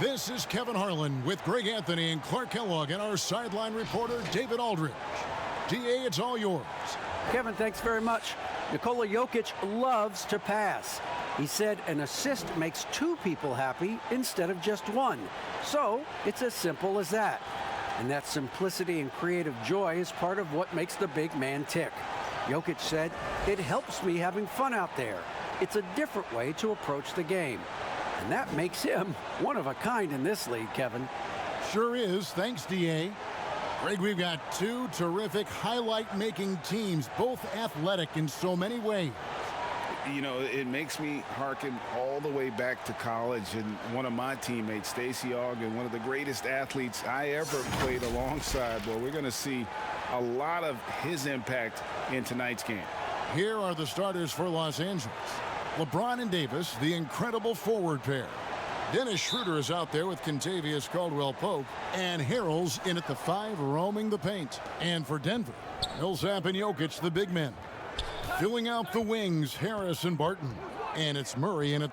This is Kevin Harlan with Greg Anthony and Clark Kellogg and our sideline reporter, David Aldridge. DA, it's all yours. Kevin, thanks very much. Nikola Jokic loves to pass. He said an assist makes two people happy instead of just one. So it's as simple as that. And that simplicity and creative joy is part of what makes the big man tick. Jokic said, "It helps me having fun out there. It's a different way to approach the game." And that makes him one of a kind in this league, Kevin. Sure is. Thanks, DA. Greg, we've got two terrific highlight-making teams, both athletic in so many ways. You know, it makes me hearken all the way back to college, and one of my teammates, Stacey Ogden, one of the greatest athletes I ever played alongside. Well, we're going to see a lot of his impact in tonight's game. Here are the starters for Los Angeles. LeBron and Davis, the incredible forward pair. Dennis Schroeder is out there with Kentavious Caldwell-Pope, and Harrell's in at the 5 roaming the paint. And for Denver, Millsap and Jokic, the big men. Filling out the wings, Harris and Barton. And it's Murray in it.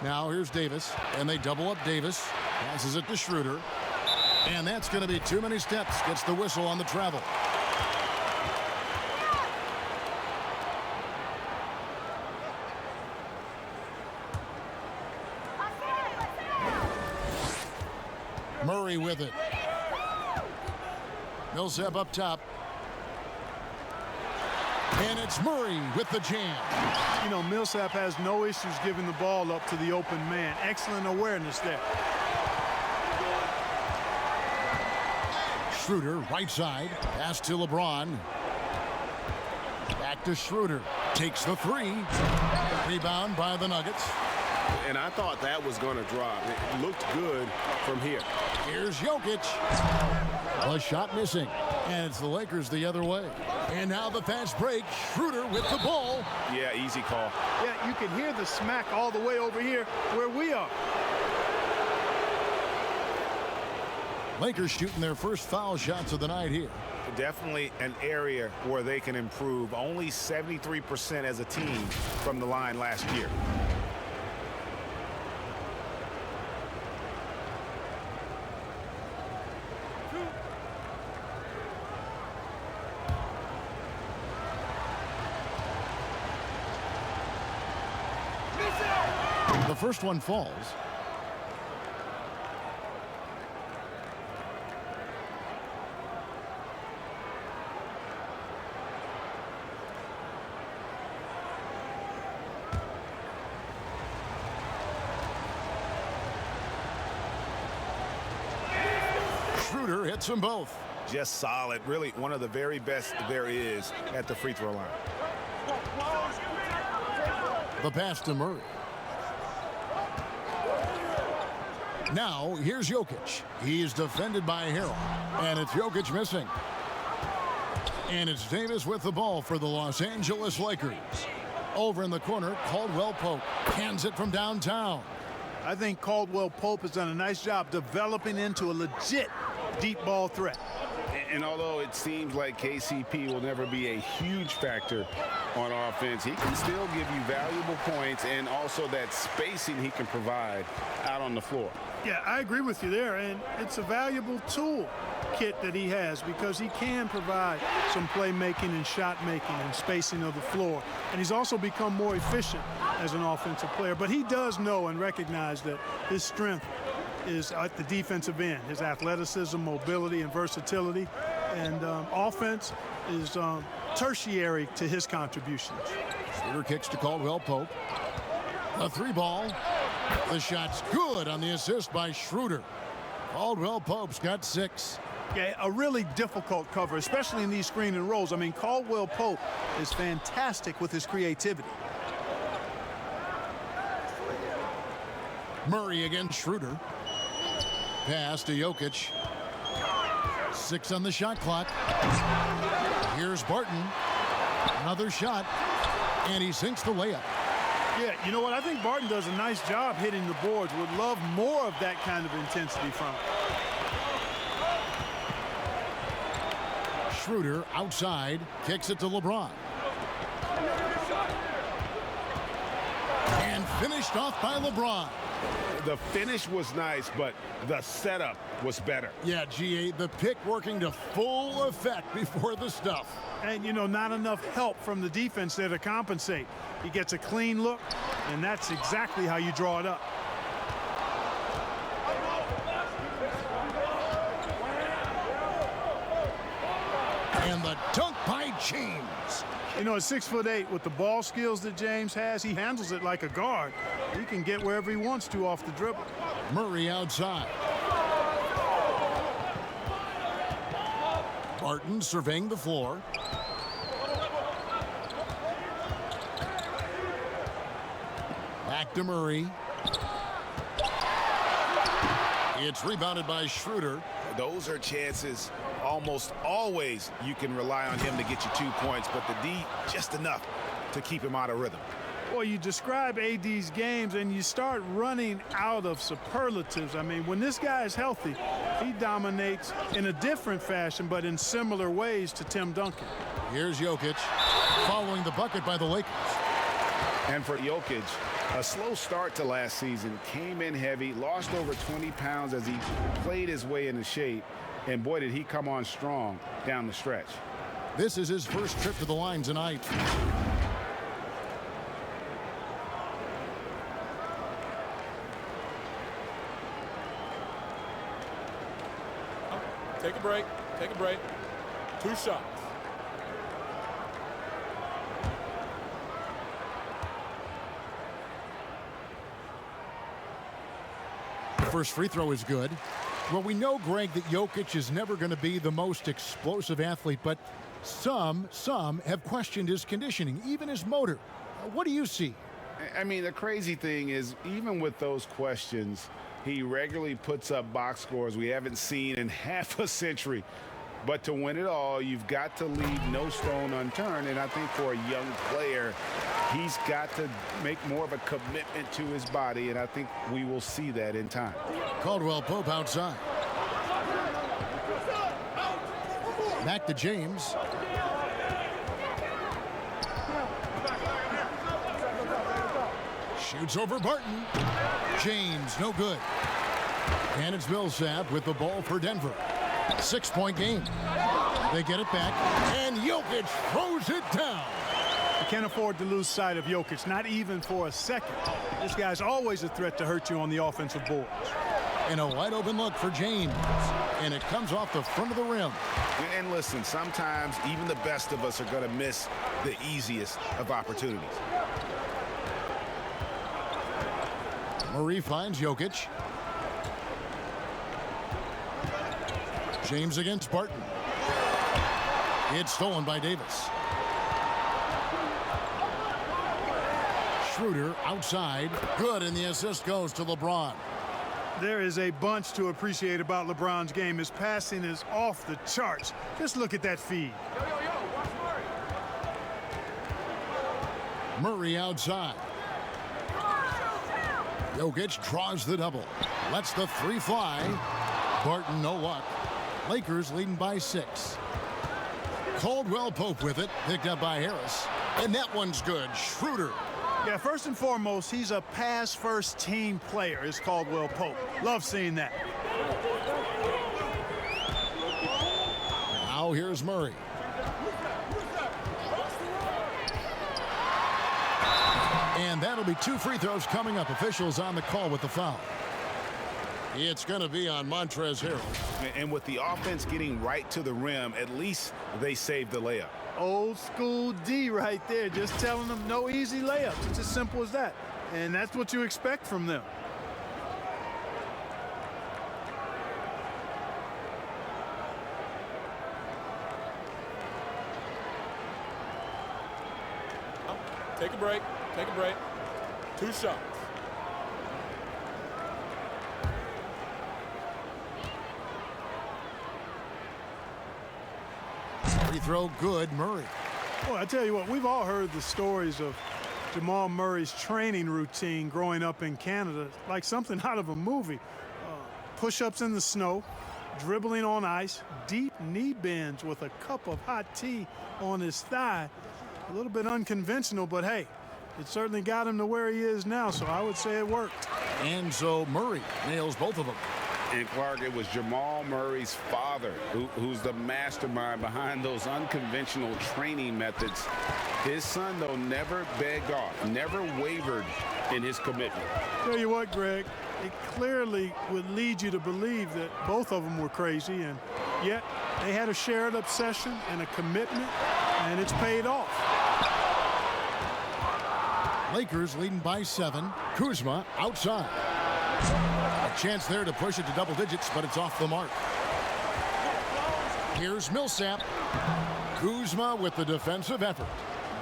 Now here's Davis, and they double up Davis. Passes it to Schroeder. And that's going to be too many steps. Gets the whistle on the travel. Murray with it. Millsap up top. And it's Murray with the jam. You know, Millsap has no issues giving the ball up to the open man. Excellent awareness there. Schroeder, right side. Pass to LeBron. Back to Schroeder. Takes the three. Rebound by the Nuggets. And I thought that was going to drop. It looked good from here. Here's Jokic. A shot missing. And it's the Lakers the other way. And now the fast break. Schroeder with the ball. Yeah, easy call. Yeah, you can hear the smack all the way over here where we are. Lakers shooting their first foul shots of the night here. Definitely an area where they can improve. Only 73% as a team from the line last year. The first one falls. Schroeder hits them both. Just solid. Really one of the very best there is at the free throw line. The pass to Murray. Now, here's Jokic. He's defended by Harrell. And it's Jokic missing. And it's Davis with the ball for the Los Angeles Lakers. Over in the corner, Caldwell-Pope hands it from downtown. I think Caldwell-Pope has done a nice job developing into a legit deep ball threat. And although it seems like KCP will never be a huge factor on offense, he can still give you valuable points and also that spacing he can provide out on the floor. Yeah, I agree with you there, and it's a valuable tool kit that he has because he can provide some playmaking and shot making and spacing of the floor. And he's also become more efficient as an offensive player. But he does know and recognize that his strength is at the defensive end, his athleticism, mobility, and versatility. And offense is tertiary to his contributions. Schroeder kicks to Caldwell-Pope. A three ball. The shot's good on the assist by Schroeder. Caldwell-Pope's got 6. Okay, a really difficult cover, especially in these screen and rolls. I mean, Caldwell-Pope is fantastic with his creativity. Murray against Schroeder. Pass to Jokic. 6 on the shot clock. Here's Barton. Another shot. And he sinks the layup. Yeah, you know what? I think Barton does a nice job hitting the boards. Would love more of that kind of intensity from him. Schroeder outside. Kicks it to LeBron. And finished off by LeBron. The finish was nice, but the setup was better. Yeah, GA, the pick working to full effect before the stuff. And, you know, not enough help from the defense there to compensate. He gets a clean look, and that's exactly how you draw it up. And the dunk by James. You know, at 6'8", with the ball skills that James has, he handles it like a guard. He can get wherever he wants to off the dribble. Murray outside. Barton surveying the floor. Back to Murray. It's rebounded by Schroeder. Those are chances almost always you can rely on him to get you 2 points, but the D just enough to keep him out of rhythm. Well, you describe AD's games and you start running out of superlatives. I mean, when this guy is healthy, he dominates in a different fashion, but in similar ways to Tim Duncan. Here's Jokic following the bucket by the Lakers. And for Jokic, a slow start to last season, came in heavy, lost over 20 pounds as he played his way into shape, and boy, did he come on strong down the stretch. This is his first trip to the line tonight. Take a break. Take a break. 2 shots. First free throw is good. Well, we know, Greg, that Jokic is never going to be the most explosive athlete, but some have questioned his conditioning, even his motor. What do you see? I mean, the crazy thing is, even with those questions, he regularly puts up box scores we haven't seen in half a century. But to win it all, you've got to leave no stone unturned. And I think for a young player, he's got to make more of a commitment to his body. And I think we will see that in time. Caldwell Pope outside. Back to James. Shoots over Barton. James, no good. And it's Millsap with the ball for Denver. 6-point game. They get it back, and Jokic throws it down. You can't afford to lose sight of Jokic, not even for a second. This guy's always a threat to hurt you on the offensive boards. And a wide open look for James. And it comes off the front of the rim. And listen, sometimes even the best of us are going to miss the easiest of opportunities. Murray finds Jokic. James against Barton. It's stolen by Davis. Schroeder outside. Good, and the assist goes to LeBron. There is a bunch to appreciate about LeBron's game. His passing is off the charts. Just look at that feed. Murray outside. Jokic draws the double. Lets the 3 fly. Barton no luck. Lakers leading by 6. Caldwell Pope with it. Picked up by Harris. And that one's good. Schroeder. Yeah, first and foremost, he's a pass-first team player, is Caldwell Pope. Love seeing that. Now here's Murray. And that'll be 2 free throws coming up. Officials on the call with the foul. It's going to be on Montrezl Harrell. And with the offense getting right to the rim, at least they saved the layup. Old school D right there, just telling them no easy layups. It's as simple as that. And that's what you expect from them. Take a break. Take a break. 2 shots. Free throw good, Murray. Well, I tell you what, we've all heard the stories of Jamal Murray's training routine growing up in Canada, like something out of a movie. Push-ups in the snow, dribbling on ice, deep knee bends with a cup of hot tea on his thigh. A little bit unconventional, but hey, it certainly got him to where he is now, so I would say it worked. And so Murray nails both of them. And Clark, it was Jamal Murray's father who's the mastermind behind those unconventional training methods. His son, though, never begged off, never wavered in his commitment. Tell you what, Greg, it clearly would lead you to believe that both of them were crazy, and yet they had a shared obsession and a commitment, and it's paid off. Lakers leading by 7. Kuzma outside. A chance there to push it to double digits, but it's off the mark. Here's Millsap. Kuzma with the defensive effort.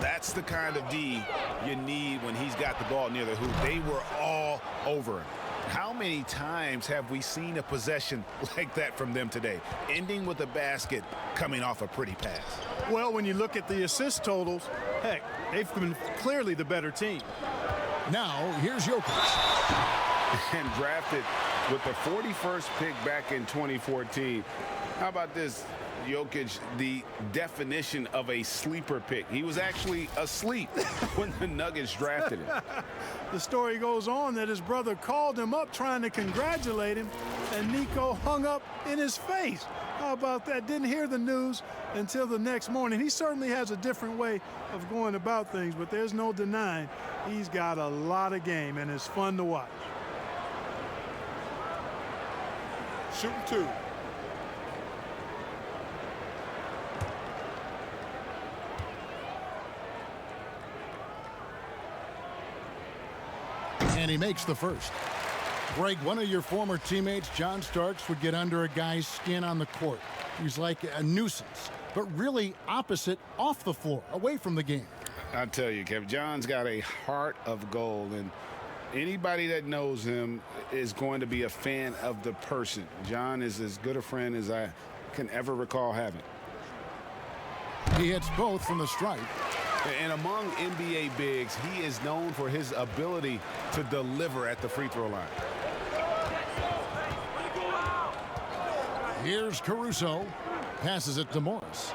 That's the kind of D you need when he's got the ball near the hoop. They were all over him. How many times have we seen a possession like that from them today, ending with a basket coming off a pretty pass? Well, when you look at the assist totals, heck, they've been clearly the better team. Now, here's Jokic. And drafted with the 41st pick back in 2014. How about this? Jokic, the definition of a sleeper pick. He was actually asleep when the Nuggets drafted him. The story goes on that his brother called him up trying to congratulate him, and Nico hung up in his face. How about that? Didn't hear the news until the next morning. He certainly has a different way of going about things, but there's no denying he's got a lot of game, and it's fun to watch. Shooting 2. And he makes the first. Greg, one of your former teammates, John Starks, would get under a guy's skin on the court. He's like a nuisance, but really opposite off the floor, away from the game. I tell you, Kev, John's got a heart of gold, and anybody that knows him is going to be a fan of the person. John is as good a friend as I can ever recall having. He hits both from the stripe. And among NBA bigs, he is known for his ability to deliver at the free throw line. Here's Caruso. Passes it to Morris.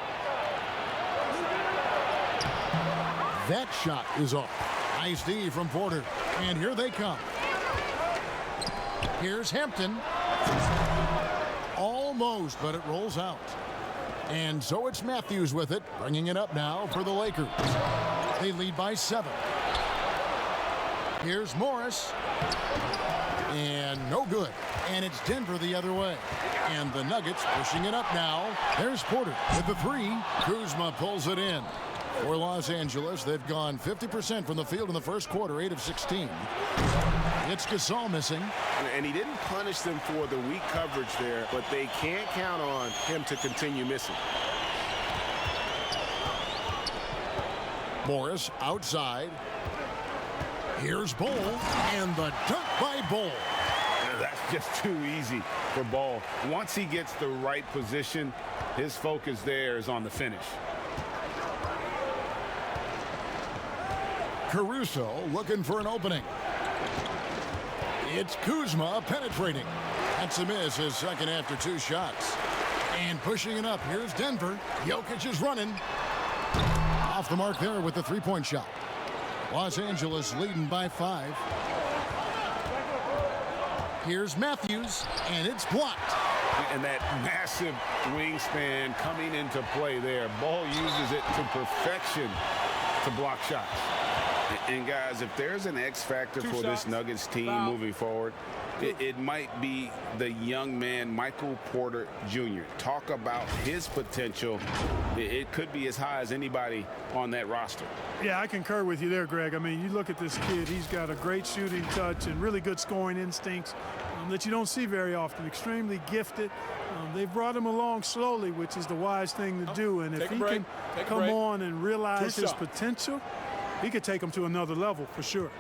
That shot is off. Nice D from Porter. And here they come. Here's Hampton. Almost, but it rolls out. And so it's Matthews with it, bringing it up now for the Lakers. They lead by 7. Here's Morris. And no good. And it's Denver the other way. And the Nuggets pushing it up now. There's Porter with the 3. Kuzma pulls it in. For Los Angeles, they've gone 50% from the field in the first quarter, 8 of 16. It's Gasol missing. And he didn't punish them for the weak coverage there, but they can't count on him to continue missing. Morris outside. Here's Bol, and the dunk by Bol. That's just too easy for Ball. Once he gets the right position, his focus there is on the finish. Caruso looking for an opening. It's Kuzma penetrating. That's a miss, his second after 2 shots. And pushing it up, here's Denver. Jokic is running. Off the mark there with the 3-point shot. Los Angeles leading by 5. Here's Matthews, and it's blocked. And that massive wingspan coming into play there. Ball uses it to perfection to block shots. And guys, if there's an X factor for this Nuggets team moving forward, it might be the young man, Michael Porter Jr. Talk about his potential. It could be as high as anybody on that roster. Yeah, I concur with you there, Greg. I mean, you look at this kid, he's got a great shooting touch and really good scoring instincts that you don't see very often. Extremely gifted. They've brought him along slowly, which is the wise thing to do. And if he can come on and realize his potential, he could take him to another level for sure.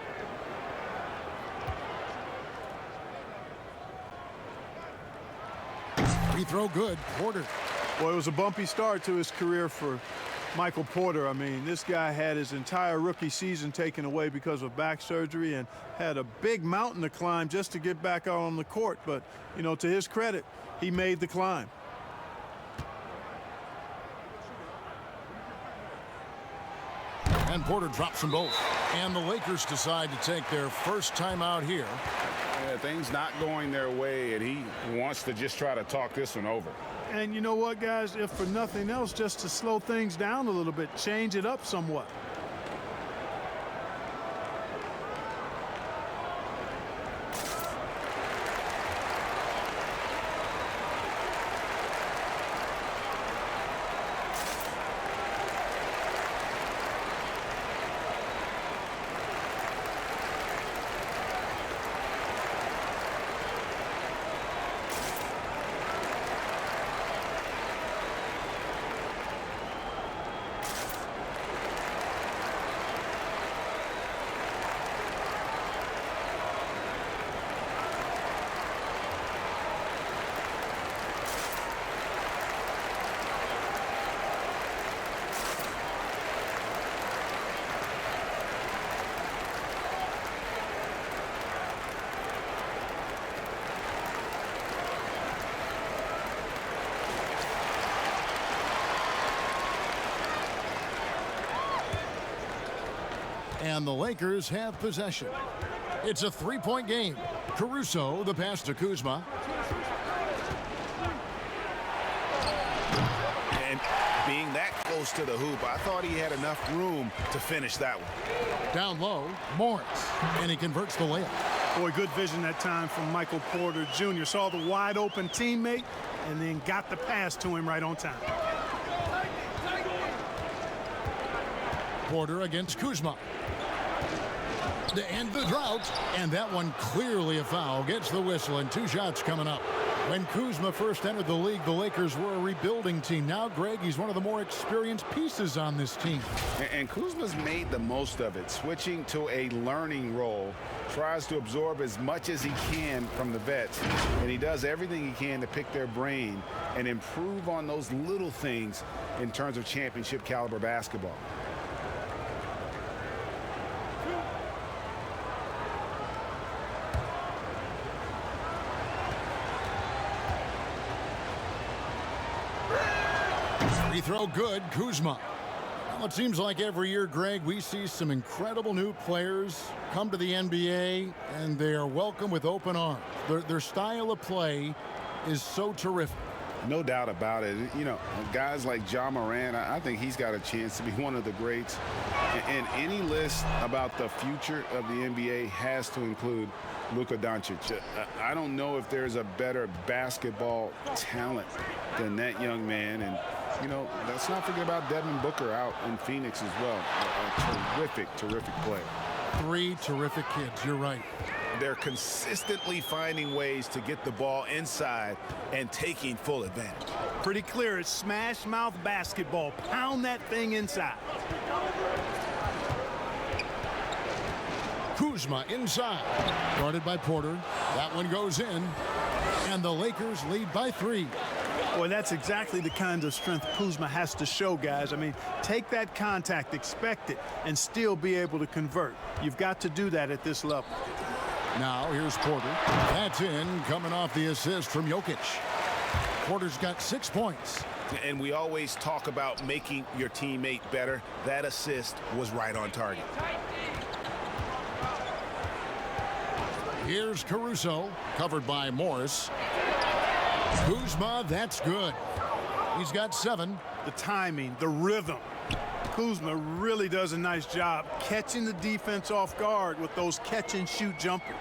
Free throw good. Porter. Well, it was a bumpy start to his career for Michael Porter. I mean, this guy had his entire rookie season taken away because of back surgery and had a big mountain to climb just to get back out on the court. But, you know, to his credit, he made the climb. And Porter drops them both. And the Lakers decide to take their first timeout here. Yeah, things not going their way, and he wants to just try to talk this one over. And you know what, guys? If for nothing else, just to slow things down a little bit, change it up somewhat. And the Lakers have possession. It's a three-point game. Caruso, the pass to Kuzma. And being that close to the hoop, I thought he had enough room to finish that one. Down low, Morris. And he converts the layup. Boy, good vision that time from Michael Porter Jr. Saw the wide open teammate and then got the pass to him right on time. Porter against Kuzma. To end the drought, and that one clearly a foul. Gets the whistle, and 2 shots coming up. When Kuzma first entered the league, the Lakers were a rebuilding team. Now, Greg, he's one of the more experienced pieces on this team. And Kuzma's made the most of it, switching to a learning role. Tries to absorb as much as he can from the vets, and he does everything he can to pick their brain and improve on those little things in terms of championship caliber basketball. Free throw good, Kuzma. Well, it seems like every year, Greg, we see some incredible new players come to the NBA, and they are welcome with open arms. Their style of play is so terrific. No doubt about it. You know, guys like Ja Morant, I think he's got a chance to be one of the greats. And any list about the future of the NBA has to include Luka Doncic. I don't know if there's a better basketball talent than that young man. And, you know, let's not forget about Devin Booker out in Phoenix as well. A terrific, terrific player. 3 terrific kids, you're right. They're consistently finding ways to get the ball inside and taking full advantage. Pretty clear, it's smash mouth basketball. Pound that thing inside. Kuzma inside. Guarded by Porter. That one goes in. And the Lakers lead by 3. Boy, that's exactly the kind of strength Kuzma has to show, guys. I mean, take that contact, expect it, and still be able to convert. You've got to do that at this level. Now, here's Porter. That's in, coming off the assist from Jokic. Porter's got 6 points. And we always talk about making your teammate better. That assist was right on target. Here's Caruso, covered by Morris. Kuzma, that's good. He's got 7. The timing, the rhythm. Kuzma really does a nice job catching the defense off guard with those catch-and-shoot jumpers.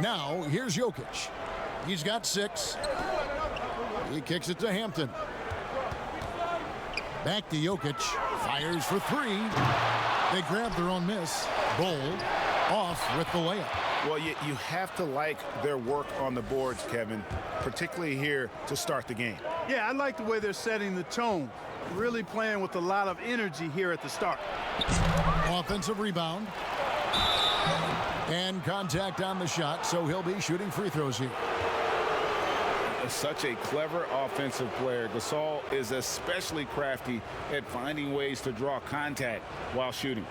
Now, here's Jokic. He's got 6. He kicks it to Hampton. Back to Jokic. Fires for 3. They grab their own miss. Bull off with the layup. Well, you have to like their work on the boards, Kevin, particularly here to start the game. Yeah, I like the way they're setting the tone. Really playing with a lot of energy here at the start. Offensive rebound. And contact on the shot, so he'll be shooting free throws here. Such a clever offensive player. Gasol is especially crafty at finding ways to draw contact while shooting.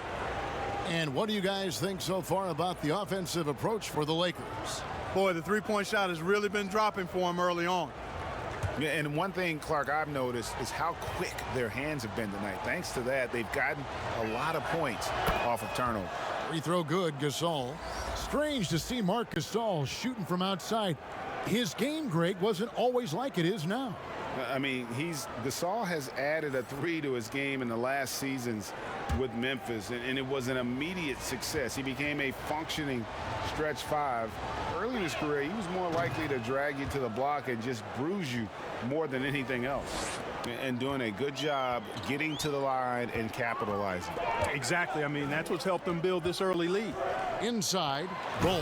And what do you guys think so far about the offensive approach for the Lakers? Boy, the three-point shot has really been dropping for him early on. Yeah, and one thing, Clark, I've noticed is how quick their hands have been tonight. Thanks to that, they've gotten a lot of points off of turnover. Free throw good, Gasol. Strange to see Marc Gasol shooting from outside. His game, Greg, wasn't always like it is now. I mean, Gasol has added a 3 to his game in the last seasons with Memphis, and it was an immediate success. He became a functioning stretch 5. Early in his career, he was more likely to drag you to the block and just bruise you more than anything else. And doing a good job getting to the line and capitalizing. Exactly. I mean, that's what's helped them build this early lead. Inside, Bull,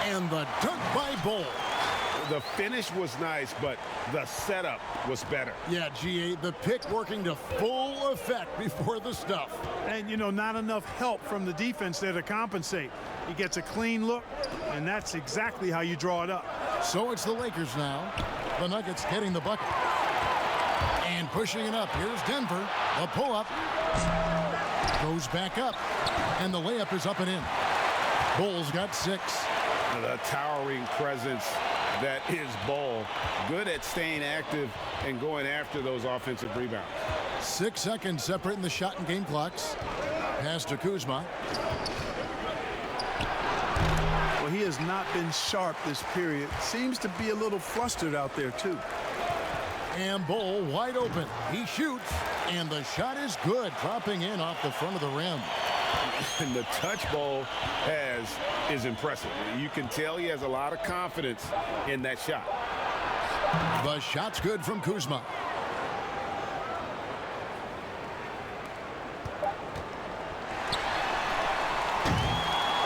and the dunk by Bull. The finish was nice, but the setup was better. Yeah, GA, the pick working to full effect before the stuff. And, you know, not enough help from the defense there to compensate. He gets a clean look, and that's exactly how you draw it up. So it's the Lakers now. The Nuggets getting the bucket. And pushing it up. Here's Denver. The pull-up. Goes back up. And the layup is up and in. Bulls got 6. The towering presence that is Bull. Good at staying active and going after those offensive rebounds. 6 seconds separating the shot and game clocks. Pass to Kuzma. Well, he has not been sharp this period. Seems to be a little flustered out there, too. And Bull wide open. He shoots, and the shot is good, dropping in off the front of the rim. And the touch Bull has is impressive. You can tell he has a lot of confidence in that shot. The shot's good from Kuzma.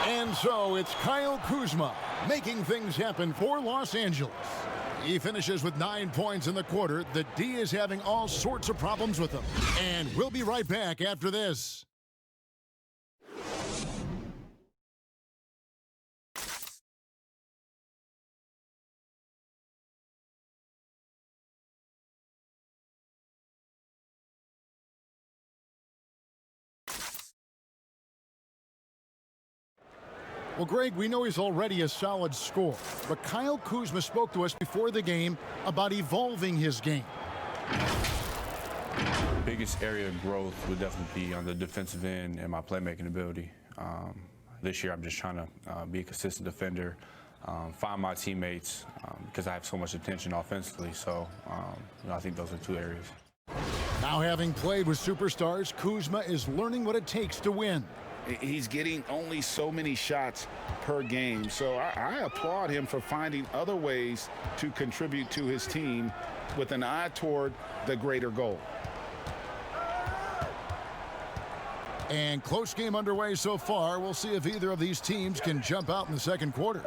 And so it's Kyle Kuzma making things happen for Los Angeles. He finishes with 9 points in the quarter. The D is having all sorts of problems with him. And we'll be right back after this. Well, Greg, we know he's already a solid scorer, but Kyle Kuzma spoke to us before the game about evolving his game. Biggest area of growth would definitely be on the defensive end and my playmaking ability. This year, I'm just trying to be a consistent defender, find my teammates because I have so much attention offensively. So I think those are 2 areas. Now, having played with superstars, Kuzma is learning what it takes to win. He's getting only so many shots per game, so I applaud him for finding other ways to contribute to his team with an eye toward the greater goal. And close game underway so far. We'll see if either of these teams can jump out in the second quarter.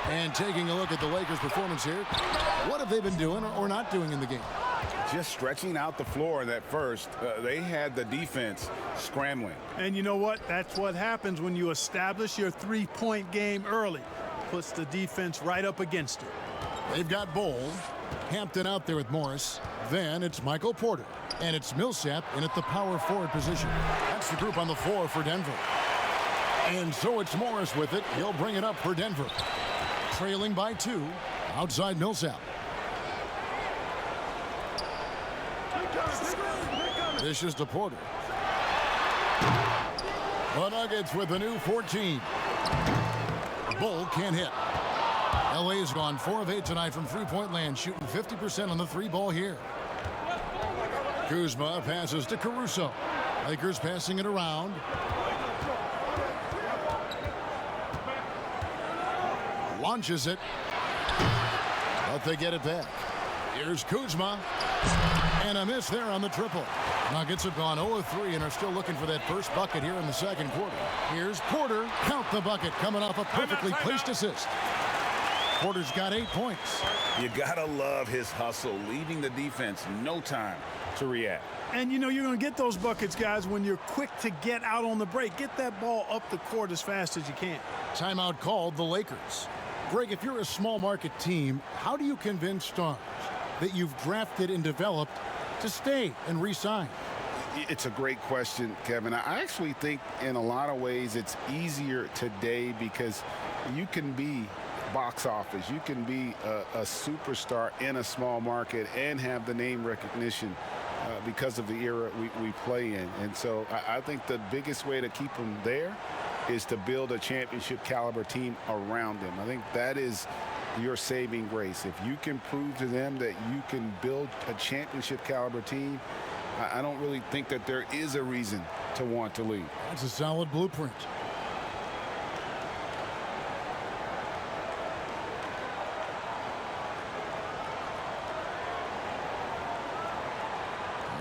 And taking a look at the Lakers' performance here, what have they been doing or not doing in the game? Just stretching out the floor in that first. They had the defense scrambling. And you know what? That's what happens when you establish your three-point game early. Puts the defense right up against it. They've got Bull, Hampton out there with Morris. Then it's Michael Porter. And it's Millsap in at the power forward position. That's the group on the floor for Denver. And so it's Morris with it. He'll bring it up for Denver. Trailing by 2. Outside Millsap. This is to Porter. The Nuggets with a new 14. Bull can't hit. LA's gone 4 of 8 tonight from three-point land, shooting 50% on the 3-ball here. Kuzma passes to Caruso. Lakers passing it around. Launches it. But they get it back. Here's Kuzma. And a miss there on the triple. Nuggets have gone 0 of 3 and are still looking for that first bucket here in the second quarter. Here's Porter. Count the bucket coming off a perfectly placed assist. Porter's got 8 points. You gotta love his hustle, leaving the defense no time to react. And you know you're going to get those buckets, guys, when you're quick to get out on the break. Get that ball up the court as fast as you can. Timeout called the Lakers. Greg, if you're a small market team, how do you convince stars that you've drafted and developed to stay and re-sign? It's a great question, Kevin. I actually think in a lot of ways it's easier today because you can be box office. You can be a superstar in a small market and have the name recognition because of the era we play in. And so I think the biggest way to keep them there is to build a championship caliber team around them. I think that is your saving grace. If you can prove to them that you can build a championship caliber team, I don't really think that there is a reason to want to leave. That's a solid blueprint.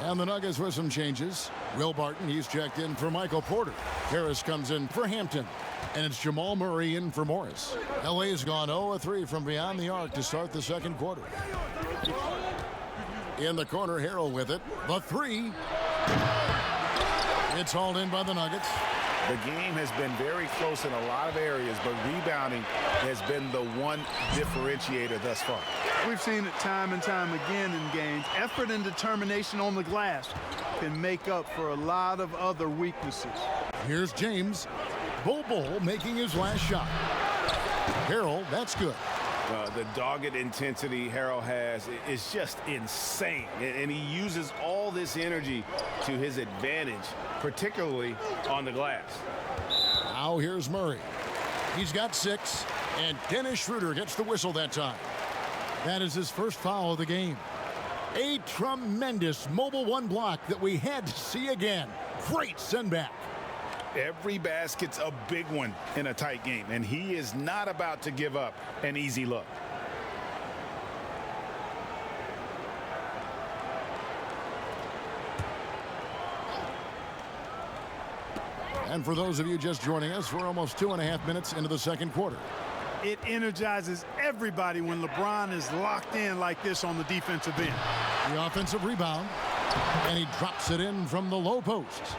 And the Nuggets with some changes. Will Barton, he's checked in for Michael Porter. Harris comes in for Hampton. And it's Jamal Murray in for Morris. LA's gone 0-3 from beyond the arc to start the second quarter. In the corner, Harrell with it. The three. It's hauled in by the Nuggets. The game has been very close in a lot of areas, but rebounding has been the one differentiator thus far. We've seen it time and time again in games. Effort and determination on the glass can make up for a lot of other weaknesses. Here's James. Bull making his last shot. Harrell, that's good. The dogged intensity Harrell has is just insane, and he uses all this energy to his advantage, particularly on the glass. Now here's Murray. He's got 6, and Dennis Schroeder gets the whistle that time. That is his first foul of the game. A tremendous mobile one block that we had to see again. Great send back. Every basket's a big one in a tight game, and he is not about to give up an easy look. And for those of you just joining us, we're almost 2.5 minutes into the second quarter. It energizes everybody when LeBron is locked in like this on the defensive end. The offensive rebound, and he drops it in from the low post.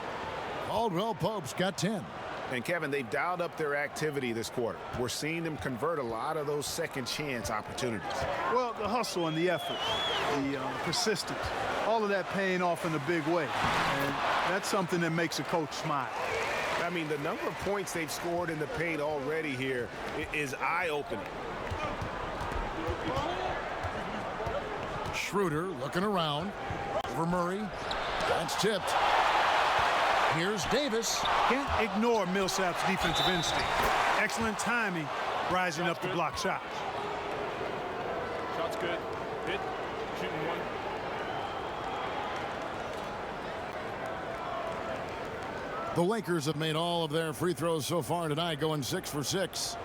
Caldwell Pope's got 10. And Kevin, they've dialed up their activity this quarter. We're seeing them convert a lot of those second chance opportunities. Well, the hustle and the effort, the persistence, all of that paying off in a big way. And that's something that makes a coach smile. I mean, the number of points they've scored in the paint already here is eye-opening. Schroeder looking around for Murray. That's tipped. Here's Davis. Can't ignore Millsap's defensive instinct. Excellent timing, rising up to block shots. Shot's good. Hit. Shooting one. The Lakers have made all of their free throws so far tonight, going 6 for 6.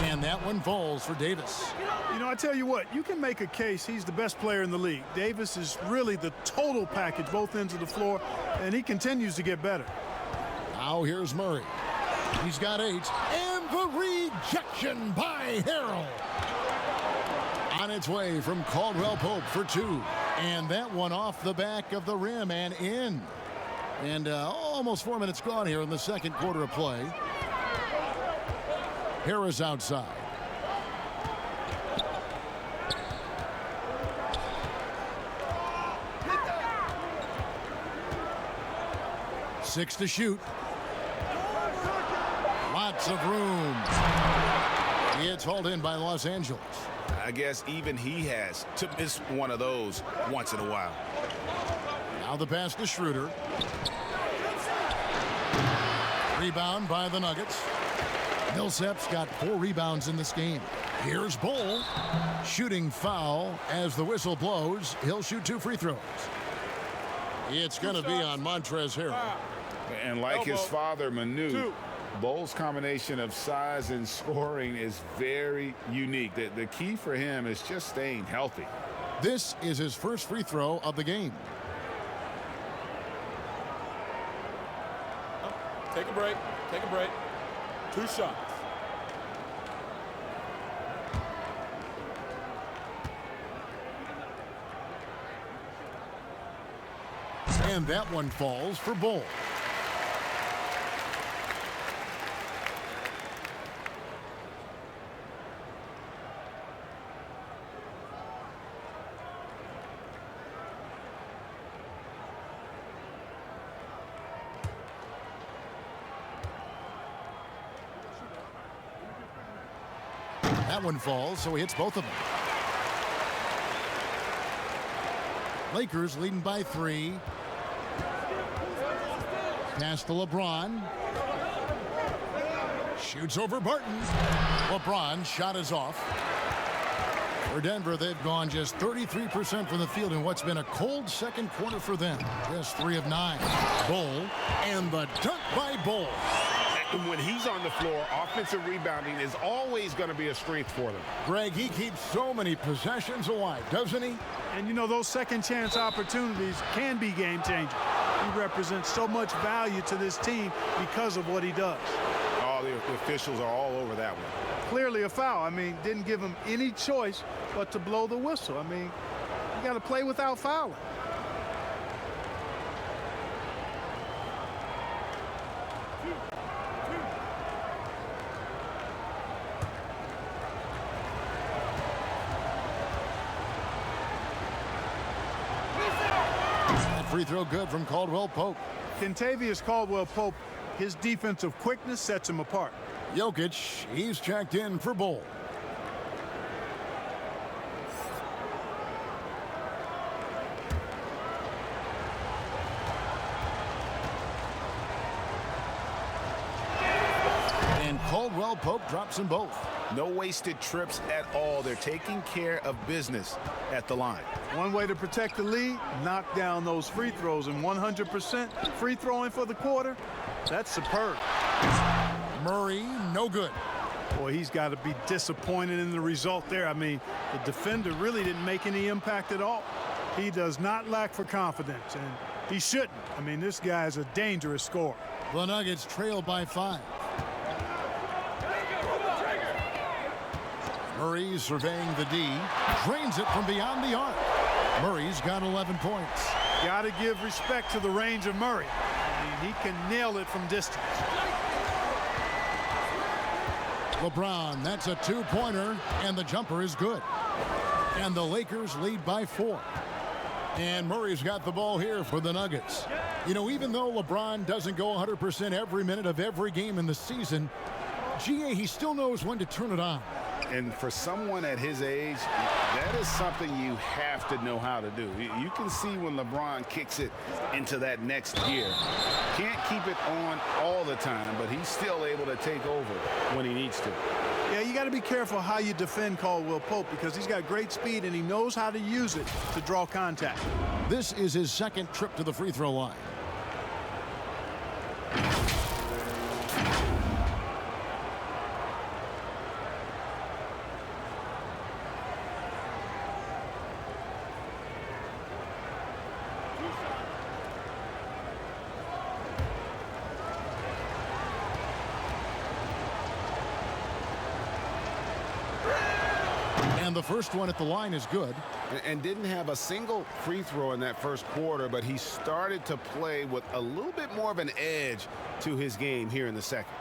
And that one falls for Davis. You know, I tell you what, you can make a case he's the best player in the league. Davis is really the total package, both ends of the floor, and he continues to get better. Now here's Murray. He's got 8. And the rejection by Harrell. On its way from Caldwell Pope for 2. And that one off the back of the rim and in. And almost 4 minutes gone here in the second quarter of play. Harris outside. Six to shoot. Lots of room. It's hauled in by Los Angeles. I guess even he has to miss one of those once in a while. Now the pass to Schroeder. Rebound by the Nuggets. Millsap's got 4 rebounds in this game. Here's Bull. Shooting foul as the whistle blows. He'll shoot 2 free throws. It's going to be on Montrezl Harrell. And like his father, Manu, Bull's combination of size and scoring is very unique. The key for him is just staying healthy. This is his first free throw of the game. Take a break. Take a break. 2 shots. And that one falls for Bull. That one falls, so he hits both of them. Lakers leading by 3. Pass to LeBron. Shoots over Barton. LeBron's shot is off. For Denver, they've gone just 33% from the field in what's been a cold second quarter for them. Just 3 of 9. Bull, and the dunk by Bull. When he's on the floor, offensive rebounding is always going to be a strength for them. Greg, he keeps so many possessions alive, doesn't he? And you know, those second chance opportunities can be game changing. He represents so much value to this team because of what he does. All the officials are all over that one. Clearly a foul. I mean, didn't give him any choice but to blow the whistle. I mean, you got to play without fouling. That free throw good from Caldwell Pope. Kentavious Caldwell-Pope, his defensive quickness sets him apart. Jokic, he's checked in for Bull. And Caldwell Pope drops them both. No wasted trips at all. They're taking care of business at the line. One way to protect the lead, knock down those free throws, and 100% free throwing for the quarter, that's superb. Murray, no good. Boy, he's got to be disappointed in the result there. I mean, the defender really didn't make any impact at all. He does not lack for confidence, and he shouldn't. I mean, this guy is a dangerous scorer. The Nuggets trail by 5. Murray surveying the D, drains it from beyond the arc. Murray's got 11 points. Got to give respect to the range of Murray. I mean, he can nail it from distance. LeBron, that's a 2-pointer, and the jumper is good. And the Lakers lead by 4. And Murray's got the ball here for the Nuggets. You know, even though LeBron doesn't go 100% every minute of every game in the season, GA, he still knows when to turn it on. And for someone at his age, that is something you have to know how to do. You can see when LeBron kicks it into that next gear. Can't keep it on all the time, but he's still able to take over when he needs to. Yeah, you got to be careful how you defend Caldwell Pope because he's got great speed and he knows how to use it to draw contact. This is his second trip to the free throw line. And the first one at the line is good. And didn't have a single free throw in that first quarter, but he started to play with a little bit more of an edge to his game here in the second.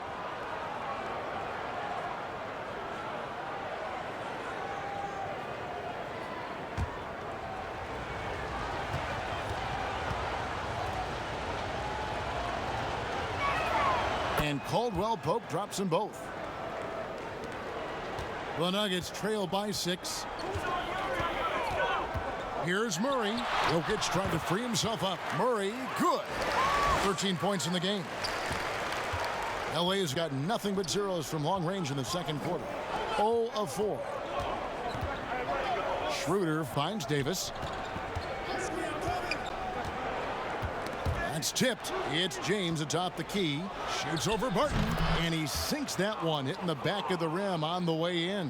And Caldwell Pope drops them both. The Nuggets trail by 6. Here's Murray. Jokic trying to free himself up. Murray, good. 13 points in the game. LA has got nothing but zeros from long range in the second quarter. 0 of 4. Schroeder finds Davis. That's tipped. It's James atop the key. Shoots over Barton. And he sinks that one, hitting the back of the rim on the way in.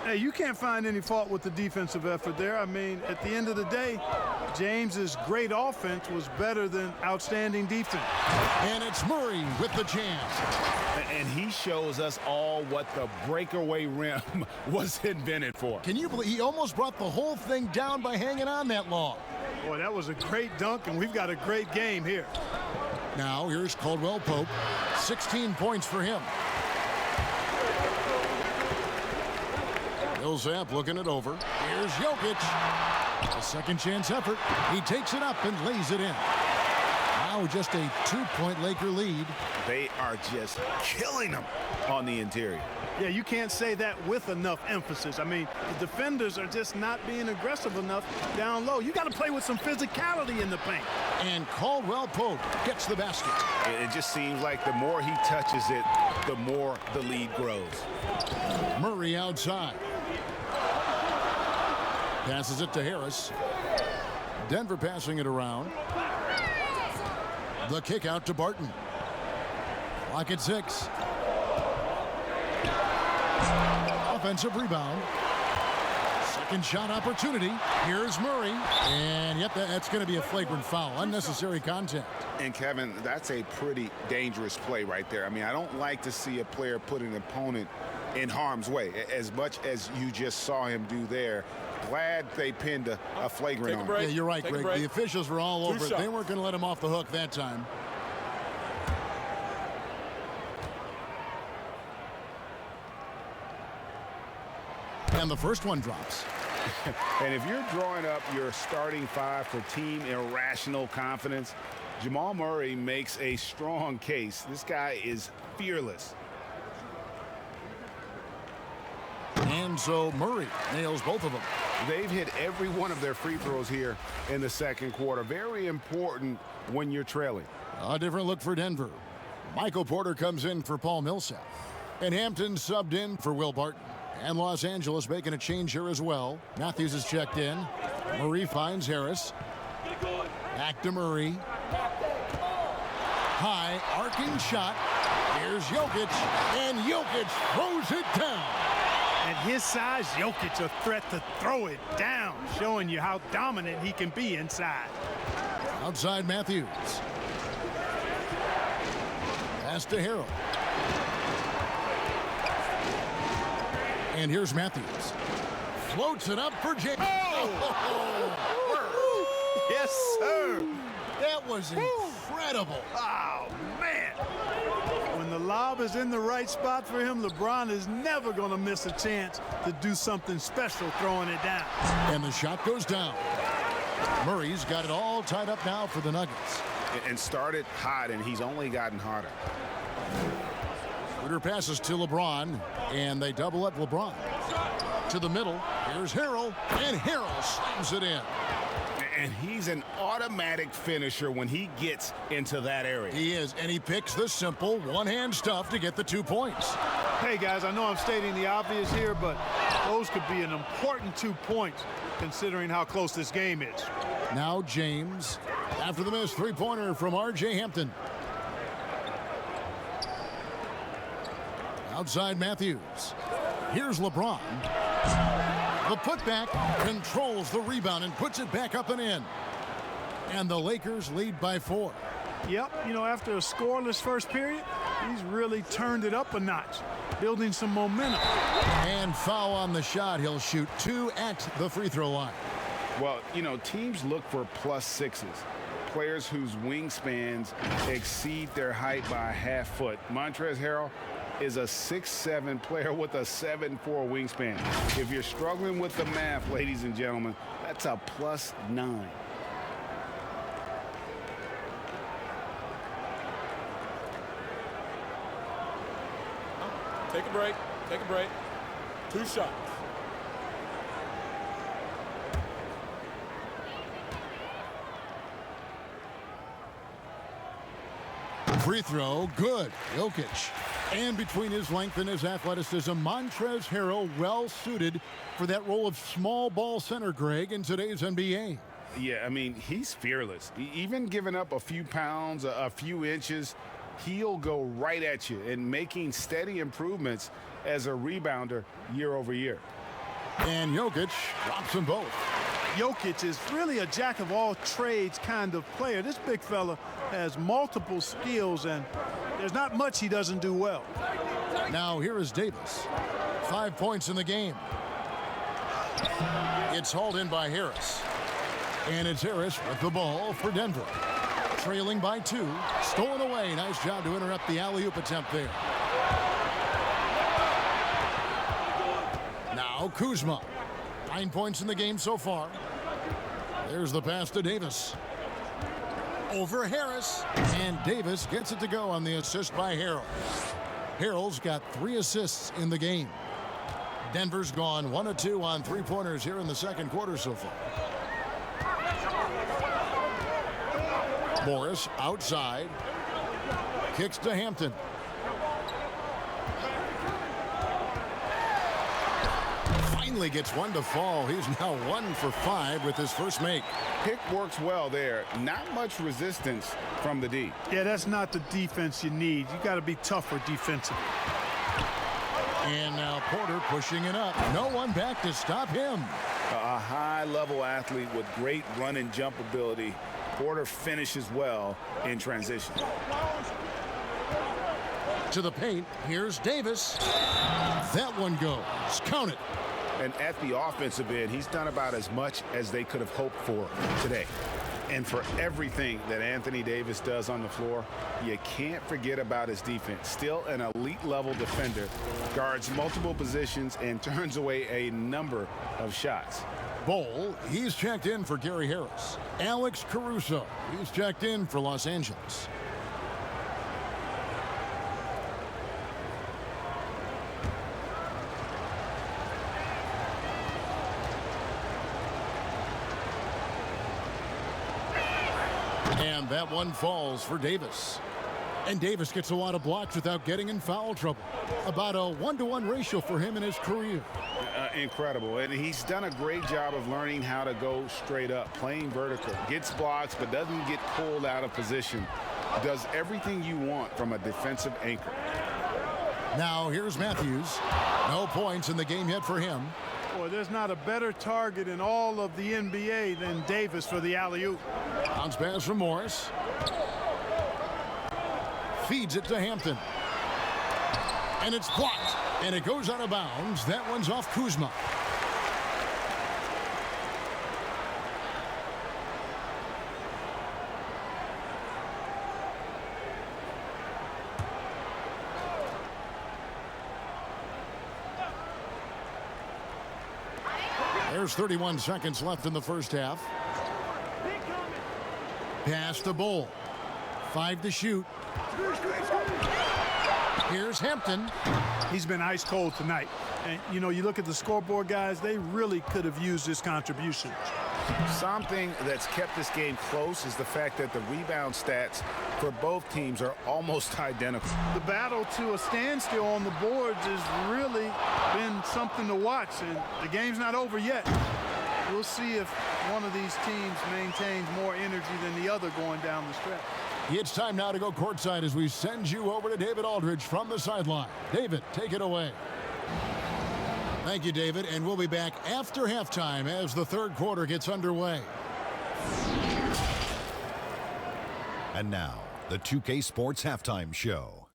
Hey, you can't find any fault with the defensive effort there. I mean, at the end of the day, James's great offense was better than outstanding defense. And it's Murray with the jam. And he shows us all what the breakaway rim was invented for. Can you believe he almost brought the whole thing down by hanging on that long? Boy, that was a great dunk, and we've got a great game here. Now, here's Caldwell Pope. 16 points for him. Millsap looking it over. Here's Jokic. A second chance effort. He takes it up and lays it in. Now just a 2-point Laker lead. They are just killing them on the interior. Yeah, you can't say that with enough emphasis. I mean, the defenders are just not being aggressive enough down low. You got to play with some physicality in the paint. And Caldwell Pope gets the basket. It just seems like the more he touches it, the more the lead grows. Murray outside. Passes it to Harris. Denver passing it around. The kick out to Barton. Clock at 6. Offensive rebound. Second shot opportunity. Here's Murray. And yep, that's going to be a flagrant foul. Unnecessary contact. And Kevin, that's a pretty dangerous play right there. I mean, I don't like to see a player put an opponent in harm's way as much as you just saw him do there. Glad they pinned a flagrant on him. Yeah, you're right, Greg. The officials were all over it. They weren't going to let him off the hook that time. And the first one drops. And if you're drawing up your starting five for team irrational confidence, Jamal Murray makes a strong case. This guy is fearless. And so Murray nails both of them. They've hit every one of their free throws here in the second quarter. Very important when you're trailing. A different look for Denver. Michael Porter comes in for Paul Millsap. And Hampton subbed in for Will Barton. And Los Angeles making a change here as well. Matthews is checked in. Murray finds Harris. Back to Murray. High, arcing shot. Here's Jokic. And Jokic throws it down. At his size, Jokic a threat to throw it down, showing you how dominant he can be inside. Outside Matthews. Pass to Harrell. And here's Matthews. Floats it up for James. Oh! Yes, sir. That was incredible. Oh, man. When the lob is in the right spot for him, LeBron is never going to miss a chance to do something special throwing it down. And the shot goes down. Murray's got it all tied up now for the Nuggets. And started hot, and he's only gotten hotter. Schroeder passes to LeBron, and they double up LeBron. To the middle, here's Harrell, and Harrell slams it in. And he's an automatic finisher when he gets into that area. He is, and he picks the simple one-hand stuff to get the 2 points. Hey, guys, I know I'm stating the obvious here, but those could be an important 2 points considering how close this game is. Now James, after the missed three-pointer from R.J. Hampton. Outside Matthews. Here's LeBron. The putback controls the rebound and puts it back up and in. And the Lakers lead by 4. Yep, you know, after a scoreless first period, he's really turned it up a notch, building some momentum. And foul on the shot. He'll shoot 2 at the free throw line. Well, you know, teams look for +6s. Players whose wingspans exceed their height by a half foot. Montrezl Harrell is a 6'7" player with a 7'4" wingspan. If you're struggling with the math, ladies and gentlemen, that's a +9. Take a break. Take a break. 2 shots. Free throw, good. Jokic. And between his length and his athleticism, Montrezl Harrell well suited for that role of small ball center, Greg, in today's NBA. Yeah, I mean, he's fearless. Even giving up a few pounds, a few inches, he'll go right at you and making steady improvements as a rebounder year over year. And Jokic drops them both. Jokic is really a jack of all trades kind of player. This big fella has multiple skills, and there's not much he doesn't do well. Now here is Davis. 5 points in the game. It's hauled in by Harris. And it's Harris with the ball for Denver. Trailing by 2. Stolen away. Nice job to interrupt the alley-oop attempt there. Now Kuzma. 9 points in the game so far. There's the pass to Davis. Over Harris. And Davis gets it to go on the assist by Harrell. Harrell's got 3 assists in the game. Denver's gone 1 of 2 on three-pointers here in the second quarter so far. Morris outside. Kicks to Hampton. Finally gets one to fall. He's now 1 for 5 with his first make. Pick works well there. Not much resistance from the D. Yeah, that's not the defense you need. You got to be tougher defensively. And now Porter pushing it up. No one back to stop him. A high-level athlete with great run and jump ability. Porter finishes well in transition. To the paint. Here's Davis. That one goes. Count it. And at the offensive end, he's done about as much as they could have hoped for today. And for everything that Anthony Davis does on the floor, you can't forget about his defense. Still an elite-level defender, guards multiple positions, and turns away a number of shots. Bowl, he's checked in for Gary Harris. Alex Caruso, he's checked in for Los Angeles. And that one falls for Davis. And Davis gets a lot of blocks without getting in foul trouble. About a 1-to-1 ratio for him in his career. Incredible. And he's done a great job of learning how to go straight up, playing vertical. Gets blocks, but doesn't get pulled out of position. Does everything you want from a defensive anchor. Now here's Matthews. No points in the game yet for him. Boy, there's not a better target in all of the NBA than Davis for the alley-oop. Bounce pass from Morris. Feeds it to Hampton. And it's blocked. And it goes out of bounds. That one's off Kuzma. There's 31 seconds left in the first half. Pass to Bowl. 5 to shoot. Here's Hampton. He's been ice cold tonight. And, you know, you look at the scoreboard, guys, they really could have used his contribution. Something that's kept this game close is the fact that the rebound stats for both teams are almost identical. The battle to a standstill on the boards has really been something to watch, and the game's not over yet. We'll see if one of these teams maintains more energy than the other going down the stretch. It's time now to go courtside as we send you over to David Aldridge from the sideline. David, take it away. Thank you, David, and we'll be back after halftime as the third quarter gets underway. And now, the 2K Sports Halftime Show.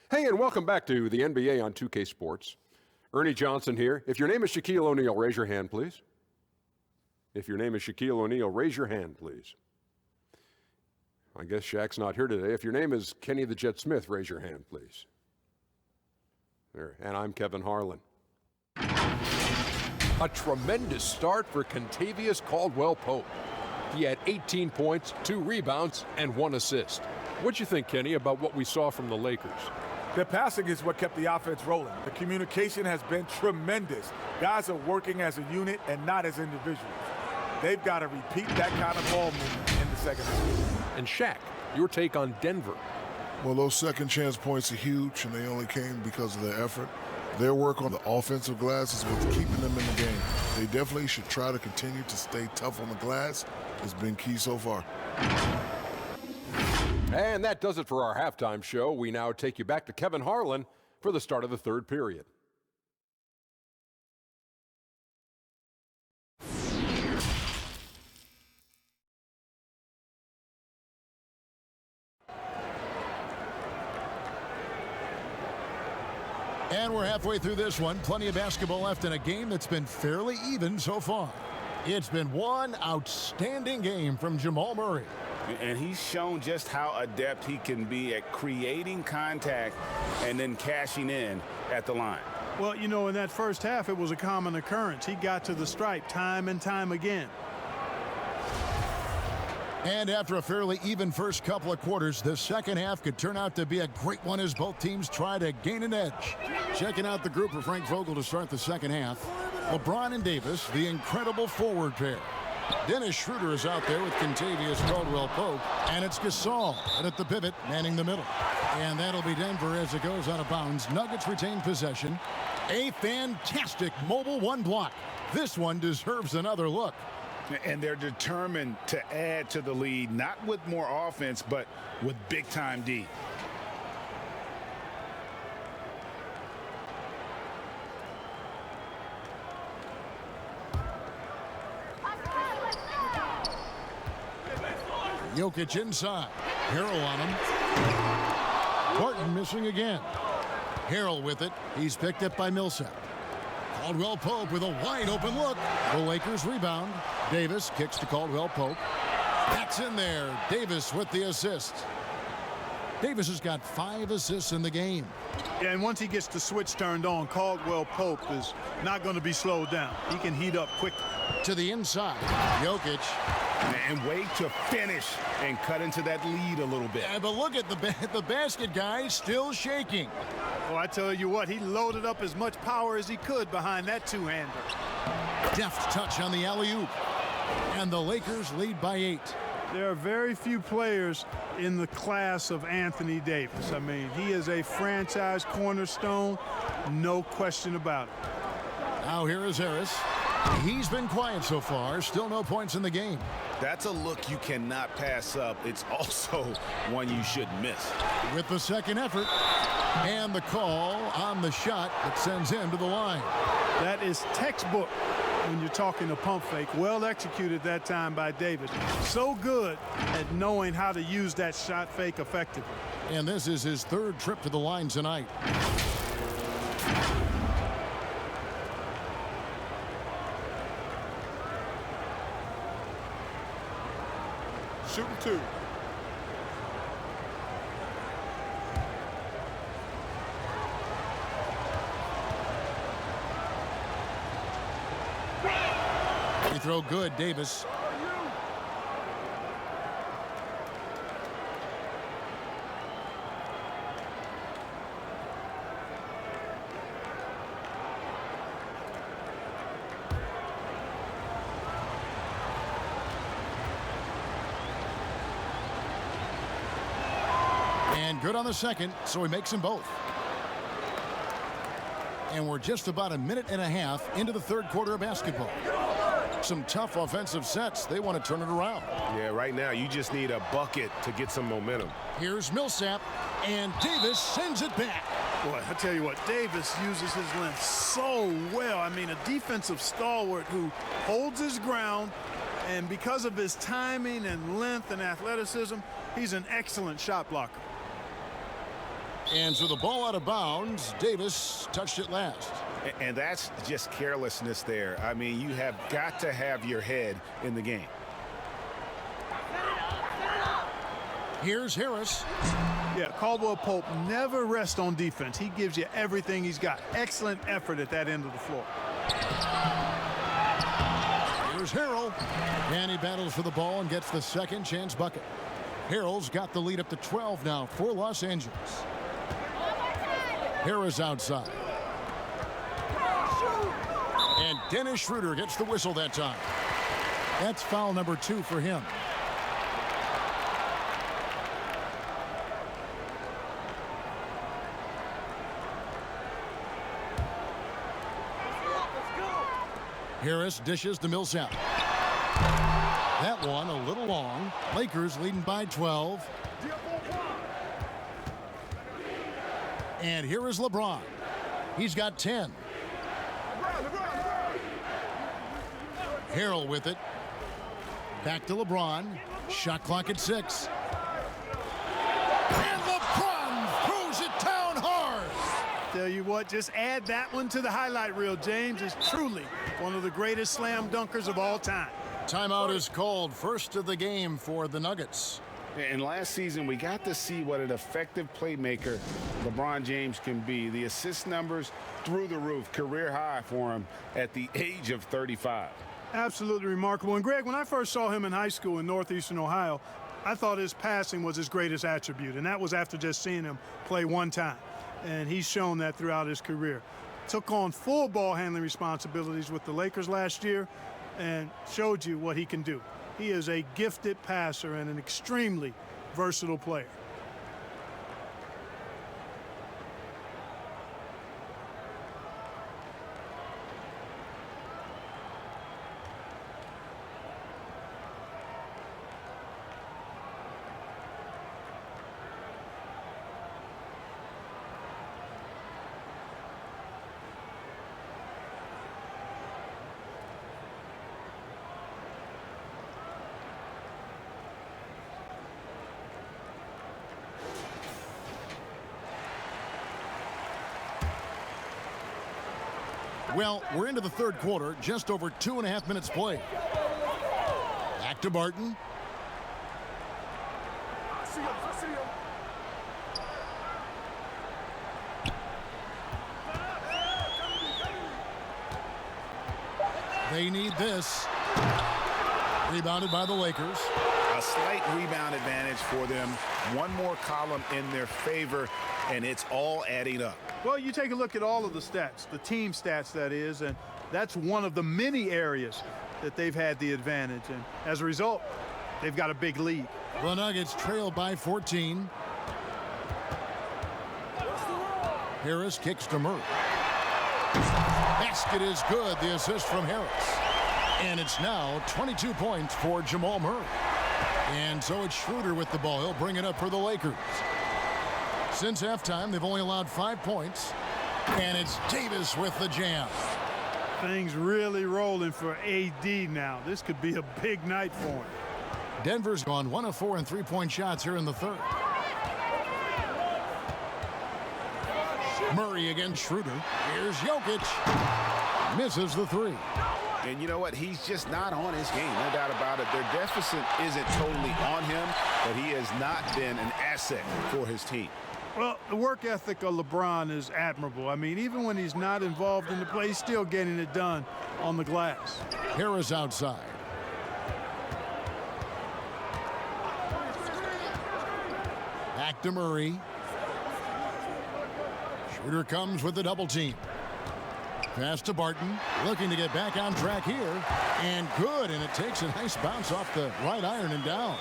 Hey, and welcome back to the NBA on 2K Sports. Ernie Johnson here. If your name is Shaquille O'Neal, raise your hand, please. If your name is Shaquille O'Neal, raise your hand, please. I guess Shaq's not here today. If your name is Kenny the Jet Smith, raise your hand, please. There. And I'm Kevin Harlan. A tremendous start for Kentavious Caldwell-Pope. He had 18 points, 2 rebounds, and 1 assist. What'd you think, Kenny, about what we saw from the Lakers? Their passing is what kept the offense rolling. The communication has been tremendous. Guys are working as a unit and not as individuals. They've got to repeat that kind of ball movement in the second half. And Shaq, your take on Denver. Well, those second chance points are huge, and they only came because of their effort. Their work on the offensive glass is what's keeping them in the game. They definitely should try to continue to stay tough on the glass. It's been key so far. And that does it for our halftime show. We now take you back to Kevin Harlan for the start of the third period. And we're halfway through this one. Plenty of basketball left in a game that's been fairly even so far. It's been one outstanding game from Jamal Murray. And he's shown just how adept he can be at creating contact and then cashing in at the line. Well, you know, in that first half, it was a common occurrence. He got to the stripe time and time again. And after a fairly even first couple of quarters, the second half could turn out to be a great one as both teams try to gain an edge. Checking out the group for Frank Vogel to start the second half. LeBron and Davis, the incredible forward pair. Dennis Schroeder is out there with Kentavious Caldwell-Pope, and it's Gasol at the pivot, manning the middle. And that'll be Denver as it goes out of bounds. Nuggets retain possession. A fantastic mobile one block. This one deserves another look. And they're determined to add to the lead, not with more offense, but with big-time D. Jokic inside. Harrell on him. Barton missing again. Harrell with it. He's picked up by Millsap. Caldwell-Pope with a wide open look. The Lakers rebound. Davis kicks to Caldwell-Pope. That's in there. Davis with the assist. Davis has got 5 assists in the game. Yeah, and once he gets the switch turned on, Caldwell-Pope is not going to be slowed down. He can heat up quickly. To the inside. Jokic. And wait to finish and cut into that lead a little bit. Yeah, but look at the basket guy still shaking. Well, I tell you what, he loaded up as much power as he could behind that two-hander. Deft touch on the alley-oop. And the Lakers lead by 8. There are very few players in the class of Anthony Davis. I mean, he is a franchise cornerstone, no question about it. Now here is Harris. He's been quiet so far. Still no points in the game. That's a look you cannot pass up. It's also one you should miss. With the second effort and the call on the shot that sends him to the line. That is textbook when you're talking a pump fake. Well executed that time by Davis. So good at knowing how to use that shot fake effectively. And this is his 3rd trip to the line tonight. Shooting 2. Free throw good, Davis. And good on the second, so he makes them both. And we're just about a minute and a half into the 3rd quarter of basketball. Some tough offensive sets. They want to turn it around. Yeah, right now you just need a bucket to get some momentum. Here's Millsap, and Davis sends it back. Boy, I tell you what, Davis uses his length so well. I mean, a defensive stalwart who holds his ground, and because of his timing and length and athleticism, he's an excellent shot blocker. And so the ball out of bounds. Davis touched it last. And that's just carelessness there. I mean, you have got to have your head in the game. Here's Harris. Yeah, Caldwell-Pope never rests on defense. He gives you everything he's got. Excellent effort at that end of the floor. Here's Harrell. And he battles for the ball and gets the second chance bucket. Harrell's got the lead up to 12 now for Los Angeles. Harris outside. And Dennis Schroeder gets the whistle that time. That's foul number 2 for him. Harris dishes to Millsap. That one a little long. Lakers leading by 12. And here is LeBron. He's got 10. Harrell with it. Back to LeBron. Shot clock at 6. And LeBron throws it down hard. Tell you what, just add that one to the highlight reel, James. Is truly one of the greatest slam dunkers of all time. Timeout is called. First of the game for the Nuggets. And last season, we got to see what an effective playmaker LeBron James can be. The assist numbers through the roof, career high for him at the age of 35. Absolutely remarkable. And Greg, when I first saw him in high school in Northeastern Ohio, I thought his passing was his greatest attribute. And that was after just seeing him play one time. And he's shown that throughout his career. Took on full ball handling responsibilities with the Lakers last year and showed you what he can do. He is a gifted passer and an extremely versatile player. Well, we're into the third quarter, just over 2.5 minutes played. Back to Barton. They need this. Rebounded by the Lakers. A slight rebound advantage for them. One more column in their favor, and it's all adding up. Well, you take a look at all of the stats, the team stats, that is, and that's one of the many areas that they've had the advantage. And as a result, they've got a big lead. The Nuggets trail by 14. Harris kicks to Murray. Basket is good. The assist from Harris. And it's now 22 points for Jamal Murray. And so it's Schroeder with the ball. He'll bring it up for the Lakers. Since halftime, they've only allowed 5 points. And it's Davis with the jam. Things really rolling for AD now. This could be a big night for him. Denver's gone 1 of 4 in three-point shots here in the third. Murray against Schroeder. Here's Jokic. Misses the three. And you know what? He's just not on his game, no doubt about it. Their deficit isn't totally on him, but he has not been an asset for his team. Well, the work ethic of LeBron is admirable. I mean, even when he's not involved in the play, he's still getting it done on the glass. Harris outside. Back to Murray. Schroeder comes with the double team. Pass to Barton, looking to get back on track here, and good, and it takes a nice bounce off the right iron and down.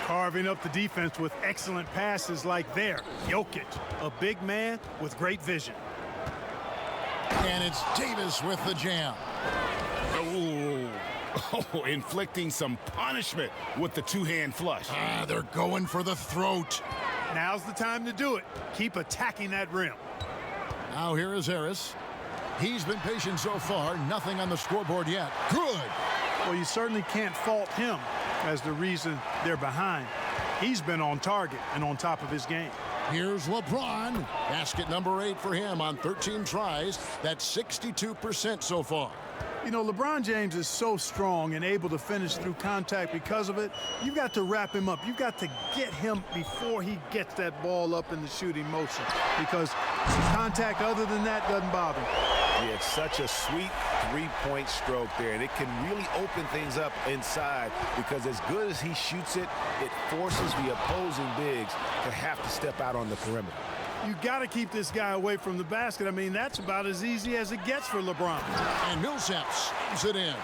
Carving up the defense with excellent passes like there. Jokic, a big man with great vision. And it's Davis with the jam. Oh, inflicting some punishment with the two-hand flush. They're going for the throat. Now's the time to do it. Keep attacking that rim. Now here is Harris. He's been patient so far. Nothing on the scoreboard yet. Good. Well, you certainly can't fault him as the reason they're behind. He's been on target and on top of his game. Here's LeBron. Basket number 8 for him on 13 tries. That's 62% so far. You know, LeBron James is so strong and able to finish through contact because of it. You've got to wrap him up. You've got to get him before he gets that ball up in the shooting motion, because contact other than that doesn't bother him. Yeah, it's such a sweet three-point stroke there, and it can really open things up inside, because as good as he shoots it, it forces the opposing bigs to have to step out on the perimeter. You got to keep this guy away from the basket. I mean, that's about as easy as it gets for LeBron. And Millsap slams it in.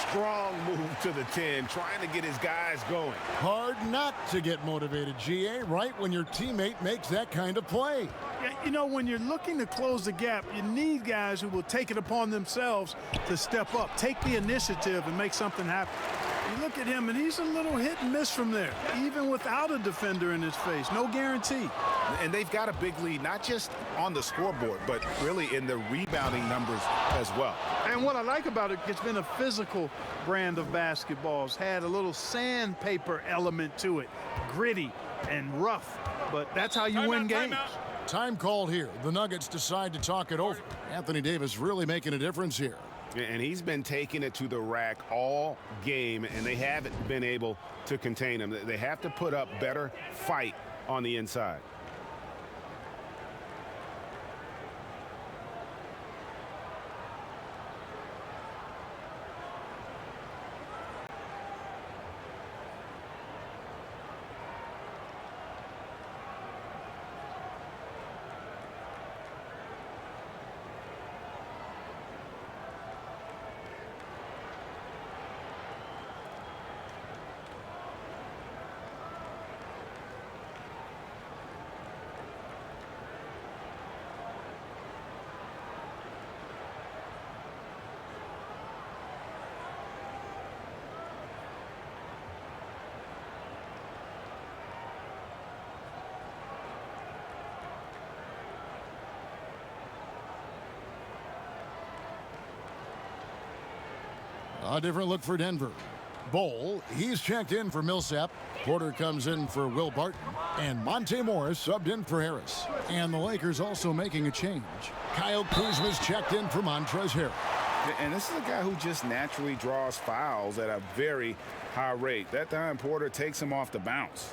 Strong move to the 10, trying to get his guys going. Hard not to get motivated, GA, right when your teammate makes that kind of play. Yeah, you know, when you're looking to close the gap, you need guys who will take it upon themselves to step up, take the initiative, and make something happen. You look at him, and he's a little hit and miss from there, even without a defender in his face. No guarantee. And they've got a big lead, not just on the scoreboard, but really in the rebounding numbers as well. And what I like about it, it's been a physical brand of basketball. It's had a little sandpaper element to it, gritty and rough, but that's how you win games. Time called here. The Nuggets decide to talk it over. Anthony Davis really making a difference here. And he's been taking it to the rack all game, and they haven't been able to contain him. They have to put up better fight on the inside. A different look for Denver. Bowl, he's checked in for Millsap. Porter comes in for Will Barton. And Monte Morris subbed in for Harris. And the Lakers also making a change. Kyle Kuzma's checked in for Montrezl Harrell. And this is a guy who just naturally draws fouls at a very high rate. That time Porter takes him off the bounce.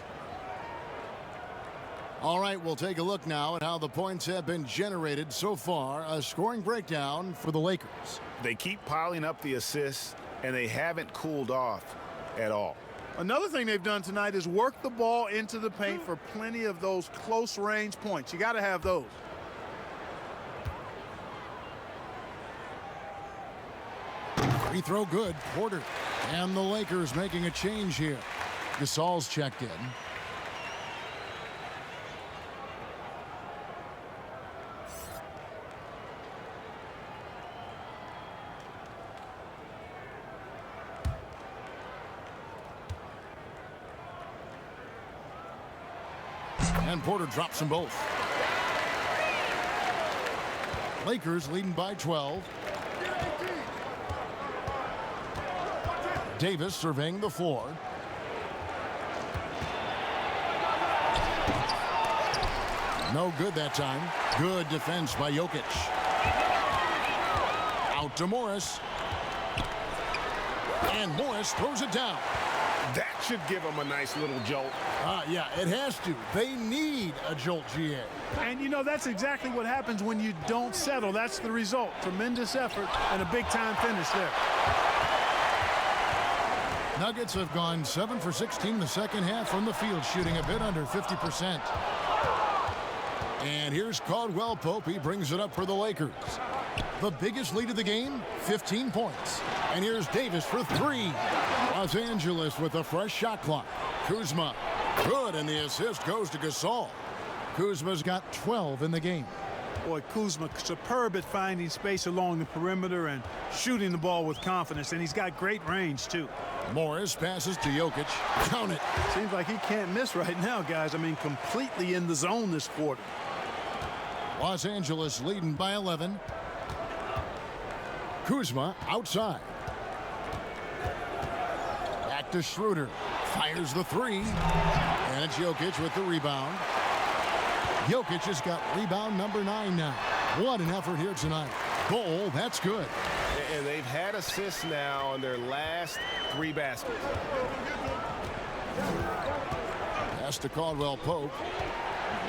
All right, we'll take a look now at how the points have been generated so far. A scoring breakdown for the Lakers. They keep piling up the assists, and they haven't cooled off at all. Another thing they've done tonight is work the ball into the paint for plenty of those close-range points. You got to have those. Free throw good, Porter. And the Lakers making a change here. Gasol's checked in. And Porter drops them both. Lakers leading by 12. Davis surveying the floor. No good that time. Good defense by Jokic. Out to Morris. And Morris throws it down. That should give them a nice little jolt. Yeah, it has to. They need a jolt, GA. And, you know, that's exactly what happens when you don't settle. That's the result. Tremendous effort and a big-time finish there. Nuggets have gone 7 for 16 the second half from the field, shooting a bit under 50%. And here's Caldwell Pope. He brings it up for the Lakers. The biggest lead of the game, 15 points. And here's Davis for three. Los Angeles with a fresh shot clock. Kuzma, good, and the assist goes to Gasol. Kuzma's got 12 in the game. Boy, Kuzma, superb at finding space along the perimeter and shooting the ball with confidence, and he's got great range, too. Morris passes to Jokic. Count it. Seems like he can't miss right now, guys. I mean, completely in the zone this quarter. Los Angeles leading by 11. Kuzma outside. Back to Schroeder. Fires the three. And it's Jokic with the rebound. Jokic has got rebound number 9 now. What an effort here tonight. Goal, that's good. And they've had assists now on their last 3 baskets. Pass to Caldwell Pope.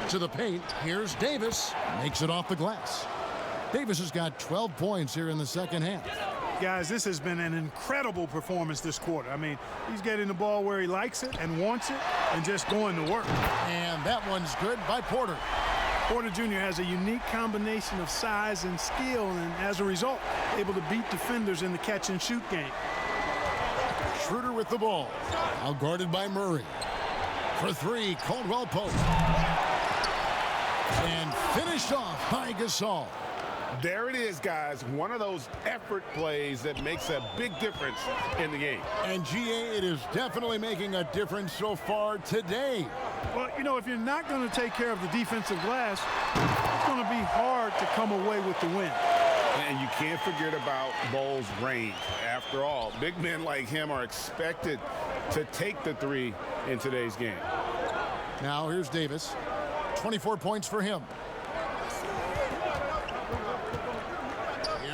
To the paint. Here's Davis. Makes it off the glass. Davis has got 12 points here in the second half. Guys, this has been an incredible performance this quarter. I mean, he's getting the ball where he likes it and wants it and just going to work. And that one's good by Porter. Porter Jr. has a unique combination of size and skill, and as a result, able to beat defenders in the catch-and-shoot game. Schroeder with the ball. Now guarded by Murray. For three, Caldwell Pope. And finished off by Gasol. There it is, guys. One of those effort plays that makes a big difference in the game. And, GA, it is definitely making a difference so far today. Well, you know, if you're not going to take care of the defensive glass, it's going to be hard to come away with the win. And you can't forget about Bowles' range. After all, big men like him are expected to take the three in today's game. Now here's Davis. 24 points for him.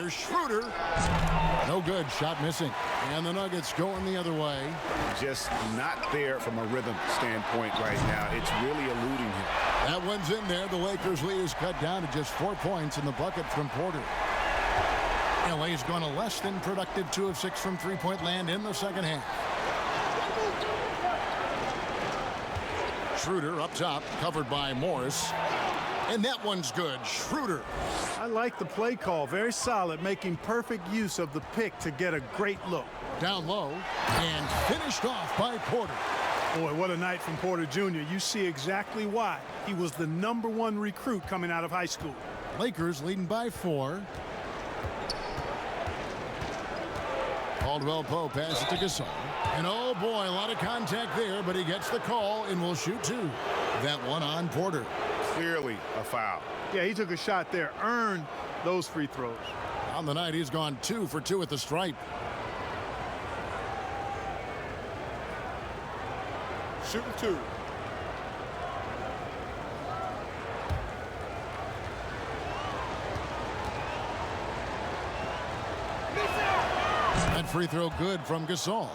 Here's Schroeder. No good. Shot missing. And the Nuggets going the other way. Just not there from a rhythm standpoint right now. It's really eluding him. That one's in there. The Lakers' lead is cut down to just 4 points in the bucket from Porter. LA's gone a less than productive 2 of 6 from three-point land in the second half. Schroeder up top, covered by Morris. And that one's good. Schroeder. I like the play call. Very solid, making perfect use of the pick to get a great look. Down low and finished off by Porter. Boy, what a night from Porter Jr. You see exactly why. He was the #1 recruit coming out of high school. Lakers leading by 4. Caldwell Pope passes to Gasol. And oh boy, a lot of contact there, but he gets the call and will shoot 2. That one on Porter. Clearly a foul. Yeah, he took a shot there, earned those free throws. On the night, he's gone 2 for 2 at the stripe. Shooting 2. That free throw good from Gasol.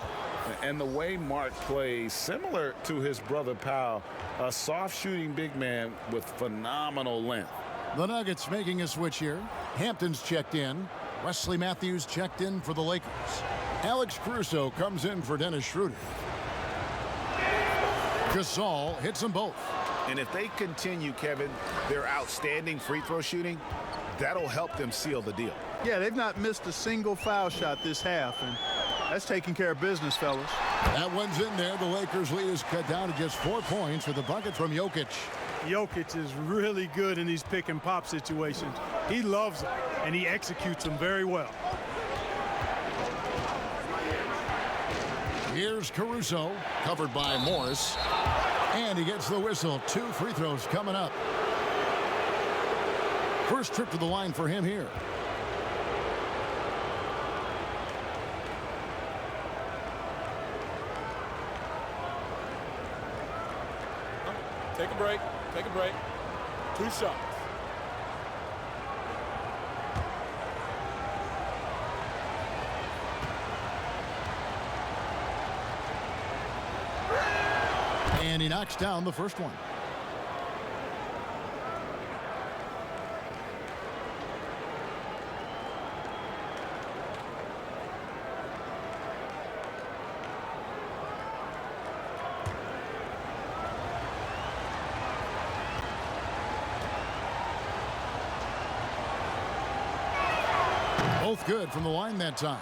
And the way Mark plays, similar to his brother Powell, a soft shooting big man with phenomenal length. The Nuggets making a switch here. Hampton's checked in. Wesley Matthews checked in for the Lakers. Alex Caruso comes in for Dennis Schroeder. Gasol hits them both. And if they continue, Kevin, their outstanding free throw shooting, that'll help them seal the deal. Yeah, they've not missed a single foul shot this half, and that's taking care of business, fellas. That one's in there. The Lakers' lead is cut down to just 4 points with a bucket from Jokic. Jokic is really good in these pick and pop situations. He loves them, and he executes them very well. Here's Caruso, covered by Morris. And he gets the whistle. 2 free throws coming up. First trip to the line for him here. Take a break. Take a break. 2 shots. And he knocks down the first one. Both good from the line that time.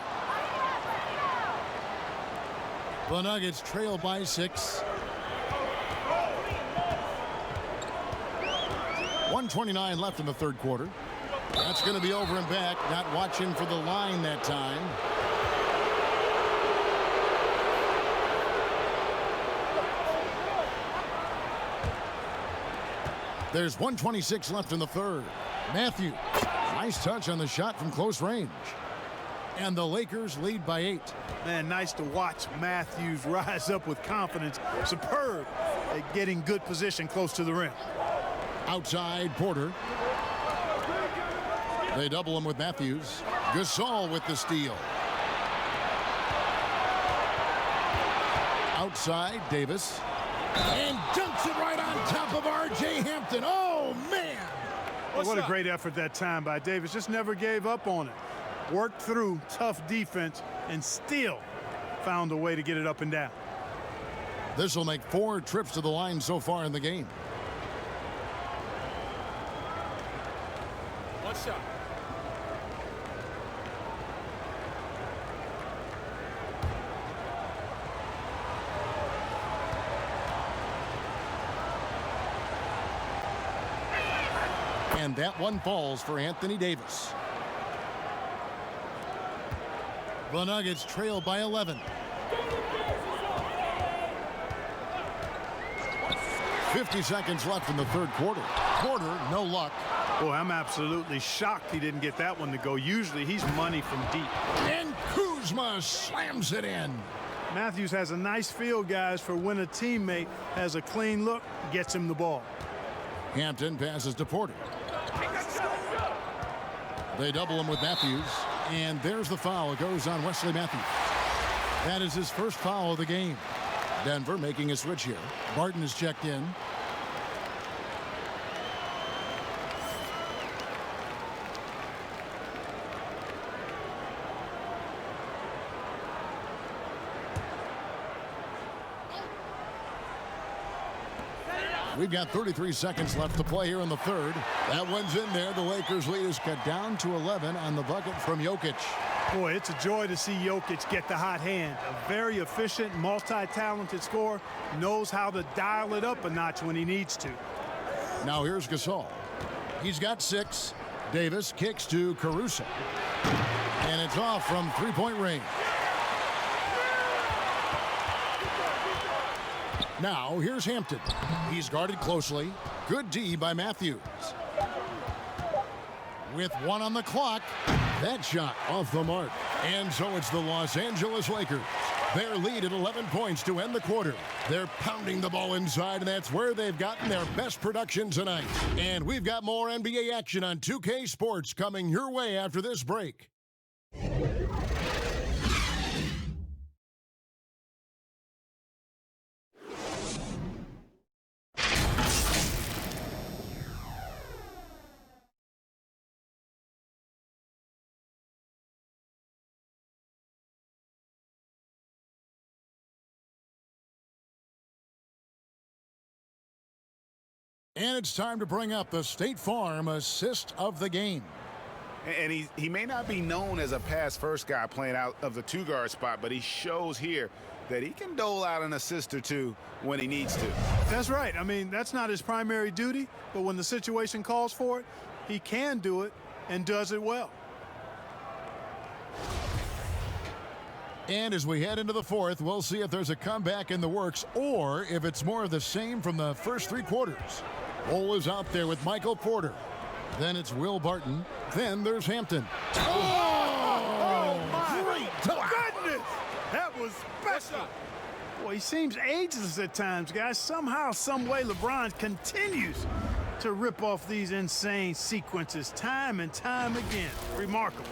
The Nuggets trail by 6. 1:29 left in the third quarter. That's going to be over and back. Not watching for the line that time. There's 1:26 left in the third. Matthews. Nice touch on the shot from close range. And the Lakers lead by 8. Man, nice to watch Matthews rise up with confidence. Superb at getting good position close to the rim. Outside Porter. They double him with Matthews. Gasol with the steal. Outside Davis. And dunks it right on top of R.J. Hampton. Oh, man. What a great effort that time by Davis. Just never gave up on it. Worked through tough defense and still found a way to get it up and down. This will make 4 trips to the line so far in the game. 1 shot. And that one falls for Anthony Davis. The Nuggets trail by 11. 50 seconds left in the third quarter. Porter, no luck. Boy, I'm absolutely shocked he didn't get that one to go. Usually he's money from deep. And Kuzma slams it in. Matthews has a nice feel, guys, for when a teammate has a clean look, gets him the ball. Hampton passes to Porter. They double him with Matthews. And there's the foul. It goes on Wesley Matthews. That is his first foul of the game. Denver making a switch here. Barton is checked in. We've got 33 seconds left to play here in the third. That one's in there. The Lakers lead is cut down to 11 on the bucket from Jokic. Boy, it's a joy to see Jokic get the hot hand. A very efficient, multi-talented scorer. Knows how to dial it up a notch when he needs to. Now here's Gasol. He's got 6. Davis kicks to Caruso. And it's off from three-point range. Now here's Hampton. He's guarded closely. Good D by Matthews. With 1 on the clock, that shot off the mark. And so it's the Los Angeles Lakers. Their lead at 11 points to end the quarter. They're pounding the ball inside, and that's where they've gotten their best production tonight. And we've got more NBA action on 2K Sports coming your way after this break. And it's time to bring up the State Farm assist of the game. And he may not be known as a pass-first guy playing out of the two-guard spot, but he shows here that he can dole out an assist or two when he needs to. That's right. I mean, that's not his primary duty, but when the situation calls for it, he can do it and does it well. And as we head into the fourth, we'll see if there's a comeback in the works or if it's more of the same from the first 3 quarters. Cole is out there with Michael Porter. Then it's Will Barton. Then there's Hampton. Oh my goodness! That was special. Boy, he seems ageless at times, guys. Somehow, some way, LeBron continues to rip off these insane sequences time and time again. Remarkable.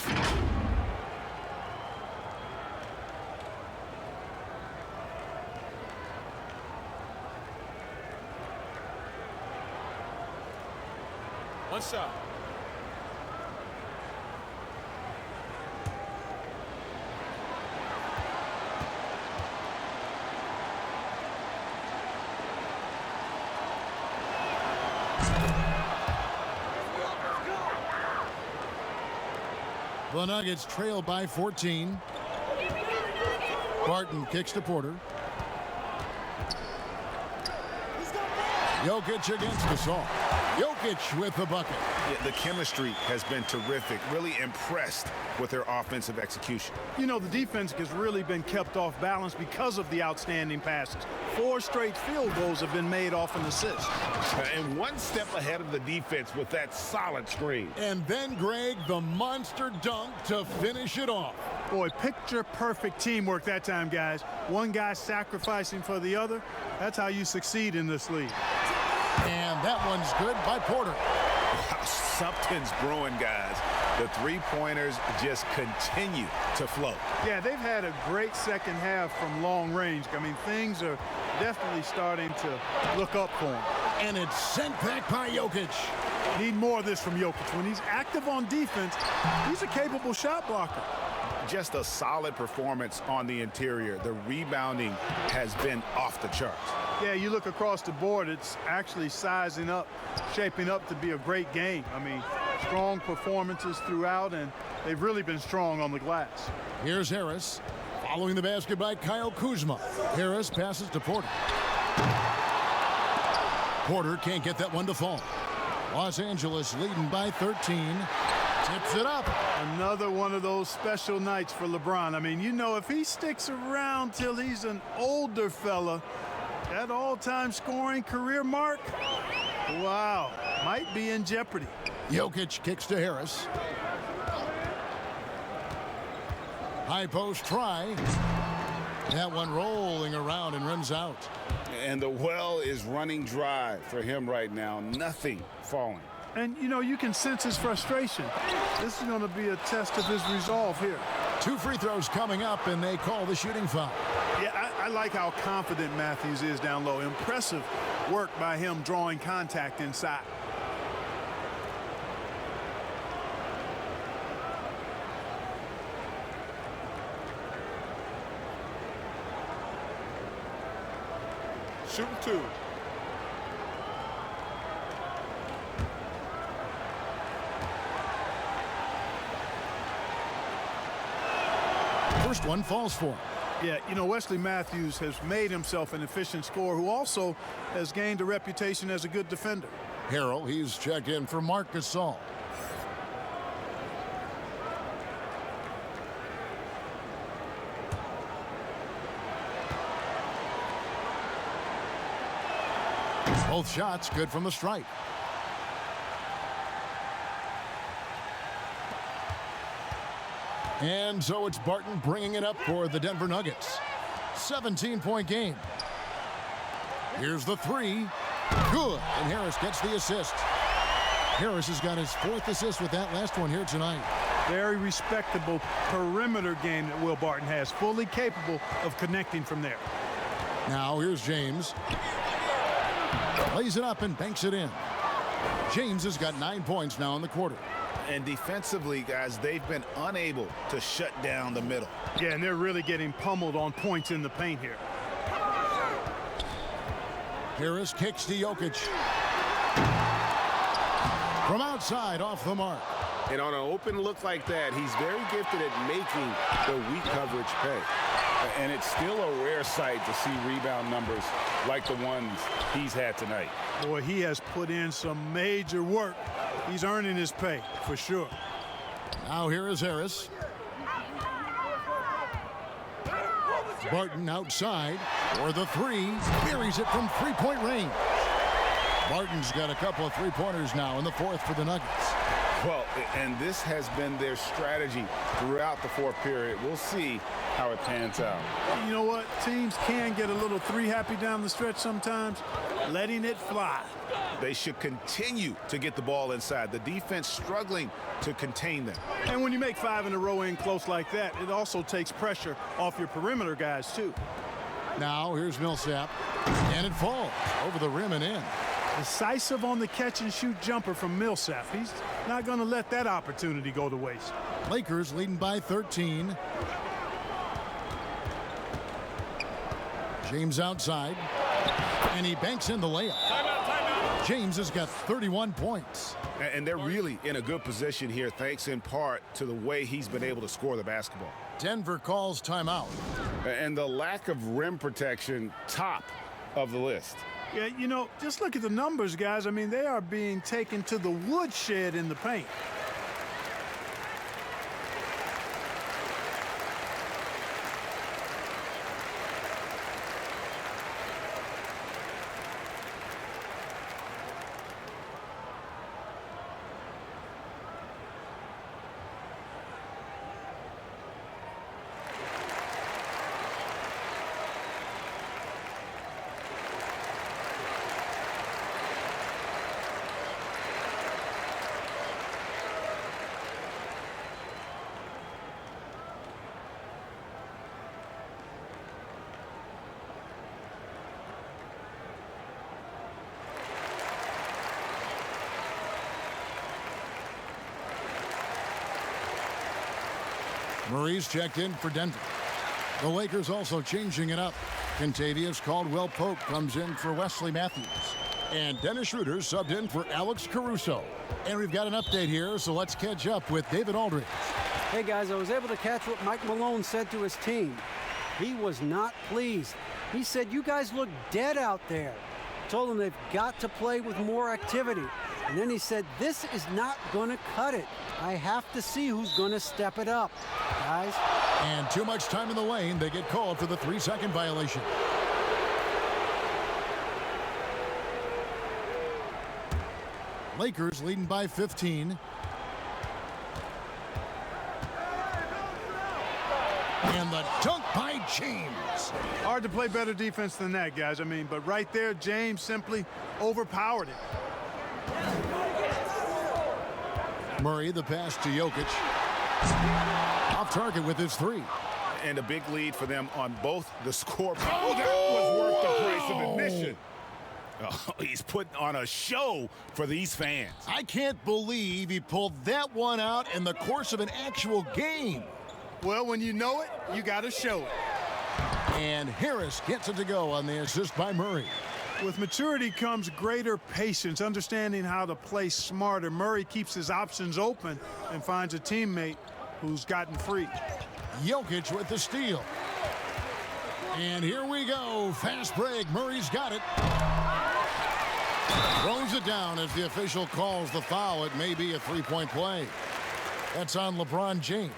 One shot. The Nuggets trail by 14. Barton kicks to Porter. Jokic against Gasol. Jokic with the bucket. Yeah, the chemistry has been terrific. Really impressed with their offensive execution. You know, the defense has really been kept off balance because of the outstanding passes. 4 straight field goals have been made off an assist. And one step ahead of the defense with that solid screen. And then, Greg, the monster dunk to finish it off. Boy, picture-perfect teamwork that time, guys. One guy sacrificing for the other. That's how you succeed in this league. And that one's good by Porter. Wow, something's brewing, guys. The three-pointers just continue to flow. Yeah, they've had a great second half from long range. I mean, things are definitely starting to look up for him. And it's sent back by Jokic. Need more of this from Jokic. When he's active on defense, he's a capable shot blocker. Just a solid performance on the interior. The rebounding has been off the charts. Yeah, you look across the board, it's actually sizing up, shaping up to be a great game. I mean, strong performances throughout, and they've really been strong on the glass. Here's Harris, following the basket by Kyle Kuzma. Harris passes to Porter. Porter can't get that one to fall. Los Angeles leading by 13. Tips it up. Another one of those special nights for LeBron. I mean, you know, if he sticks around till he's an older fella, that all-time scoring career mark, wow, might be in jeopardy. Jokic kicks to Harris. High post try. That one rolling around and rims out. And the well is running dry for him right now. Nothing falling. And, you know, you can sense his frustration. This is going to be a test of his resolve here. 2 free throws coming up, and they call the shooting foul. Yeah, I like how confident Matthews is down low. Impressive work by him drawing contact inside. Shooting 2. First one falls for him. Yeah, you know, Wesley Matthews has made himself an efficient scorer who also has gained a reputation as a good defender. Harrell, he's checked in for Marc Gasol. Both shots good from the stripe. And so it's Barton bringing it up for the Denver Nuggets. 17-point game. Here's the 3. Good. And Harris gets the assist. Harris has got his 4th assist with that last one here tonight. Very respectable perimeter game that Will Barton has. Fully capable of connecting from there. Now here's James. Lays it up and banks it in. James has got 9 points now in the quarter. And defensively, guys, they've been unable to shut down the middle. Yeah, and they're really getting pummeled on points in the paint here. Harris kicks to Jokic. From outside, off the mark. And on an open look like that, he's very gifted at making the weak coverage pay. And it's still a rare sight to see rebound numbers like the ones he's had tonight. Boy, he has put in some major work. He's earning his pay, for sure. Now here is Harris. Barton outside for the 3. Buries it from 3-point range. Barton's got a couple of 3-pointers now in the 4th for the Nuggets. Well, and this has been their strategy throughout the 4th period. We'll see how it pans out. You know what? Teams can get a little 3-happy down the stretch sometimes, letting it fly. They should continue to get the ball inside. The defense struggling to contain them. And when you make 5 in a row in close like that, it also takes pressure off your perimeter guys, too. Now here's Millsap. And it falls over the rim and in. Decisive on the catch-and-shoot jumper from Millsap. He's not going to let that opportunity go to waste. Lakers leading by 13. James outside. And he banks in the layup. James has got 31 points. And they're really in a good position here, thanks in part to the way he's been able to score the basketball. Denver calls timeout. And the lack of rim protection, top of the list. Yeah, you know, just look at the numbers, guys. I mean, they are being taken to the woodshed in the paint. Murray's checked in for Denver. The Lakers also changing it up. Kentavious Caldwell-Pope comes in for Wesley Matthews. And Dennis Schroeder subbed in for Alex Caruso. And we've got an update here, so let's catch up with David Aldridge. Hey, guys, I was able to catch what Mike Malone said to his team. He was not pleased. He said, you guys look dead out there. Told them they've got to play with more activity. And then he said, this is not going to cut it. I have to see who's going to step it up, guys. And too much time in the lane. They get called for the 3-second violation. Lakers leading by 15. And the dunk by James. Hard to play better defense than that, guys. I mean, but right there, James simply overpowered it. Murray, the pass to Jokic. Off target with his three. And a big lead for them on both the scoreboard. Oh, that was worth the price of admission. Oh, he's putting on a show for these fans. I can't believe he pulled that one out in the course of an actual game. Well, when you know it, you got to show it. And Harris gets it to go on the assist by Murray. With maturity comes greater patience, understanding how to play smarter. Murray keeps his options open and finds a teammate who's gotten free. Jokic with the steal. And here we go. Fast break. Murray's got it. Throws it down as the official calls the foul. It may be a three-point play. That's on LeBron James.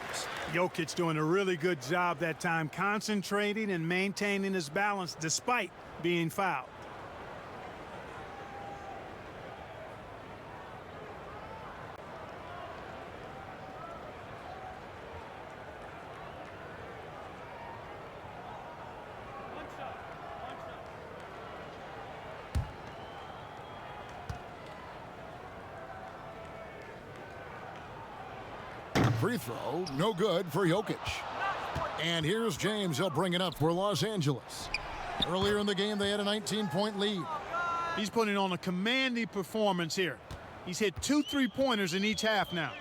Jokic doing a really good job that time, concentrating and maintaining his balance despite being fouled. Free throw, no good for Jokic. And here's James. He'll bring it up for Los Angeles. Earlier in the game, they had a 19-point lead. He's putting on a commanding performance here. He's hit 2 3-pointers in each half now.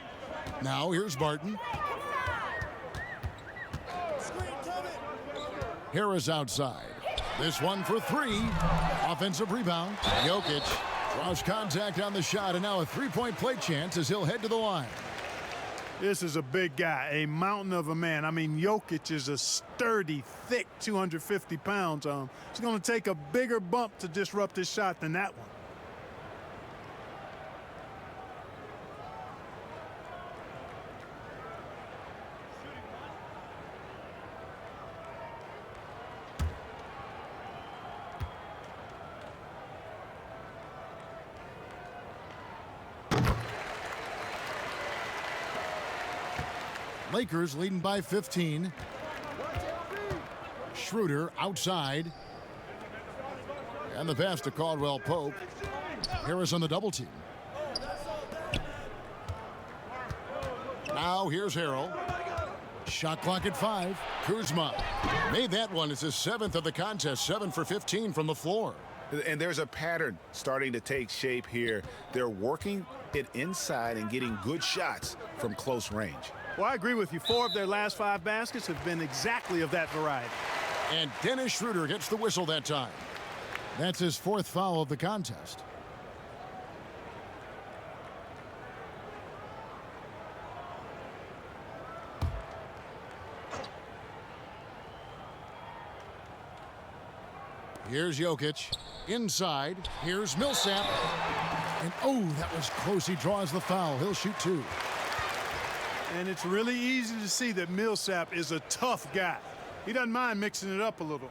Now here's Barton. Harris outside. This one for three. Offensive rebound. Jokic draws contact on the shot, and now a three-point play chance as he'll head to the line. This is a big guy, a mountain of a man. I mean, Jokic is a sturdy, thick 250 pounds. It's going to take a bigger bump to disrupt his shot than that one. Lakers leading by 15. Schroeder outside. And the pass to Caldwell Pope. Harris on the double team. Now here's Harrell. Shot clock at 5. Kuzma made that one. It's his 7th of the contest. 7 for 15 from the floor. And there's a pattern starting to take shape here. They're working it inside and getting good shots from close range. Well, I agree with you. 4 of their last 5 baskets have been exactly of that variety. And Dennis Schroeder gets the whistle that time. That's his 4th foul of the contest. Here's Jokic. Inside. Here's Millsap. And oh, that was close. He draws the foul. He'll shoot 2. And it's really easy to see that Millsap is a tough guy. He doesn't mind mixing it up a little.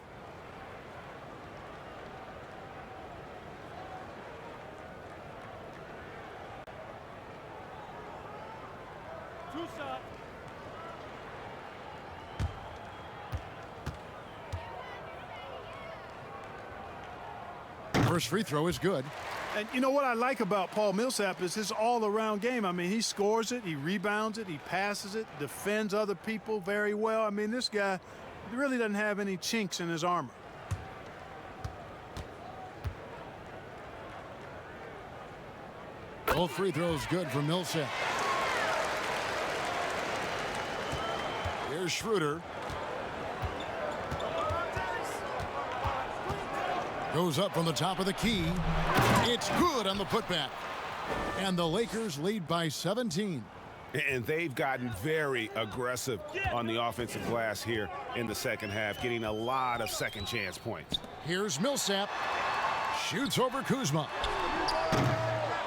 First free throw is good. And you know what I like about Paul Millsap is his all-around game. I mean, he scores it, he rebounds it, he passes it, defends other people very well. I mean, this guy really doesn't have any chinks in his armor. Both free throws good for Millsap. Here's Schroeder. Goes up from the top of the key. It's good on the putback. And the Lakers lead by 17. And they've gotten very aggressive on the offensive glass here in the second half, getting a lot of second chance points. Here's Millsap. Shoots over Kuzma.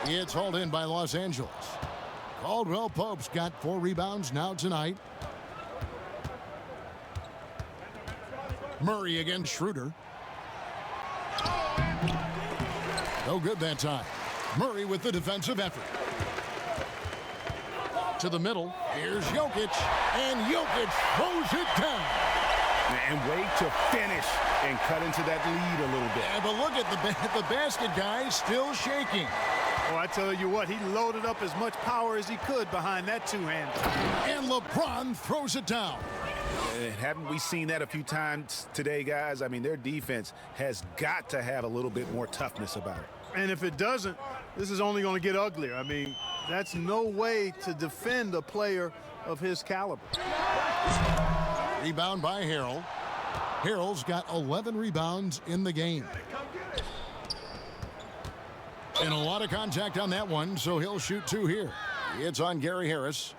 It's hauled in by Los Angeles. Caldwell Pope's got 4 rebounds now tonight. Murray against Schroeder. No good that time. Murray with the defensive effort. To the middle. Here's Jokic. And Jokic throws it down. And wait to finish and cut into that lead a little bit. Yeah, but look at the basket guy still shaking. Oh, I tell you what, he loaded up as much power as he could behind that two-hander. And LeBron throws it down. Haven't we seen that a few times today, guys? I mean, their defense has got to have a little bit more toughness about it. And if it doesn't, this is only going to get uglier. I mean, that's no way to defend a player of his caliber. Rebound by Harrell. Harrell's got 11 rebounds in the game. And a lot of contact on that one, so he'll shoot 2 here. It's on Gary Harris.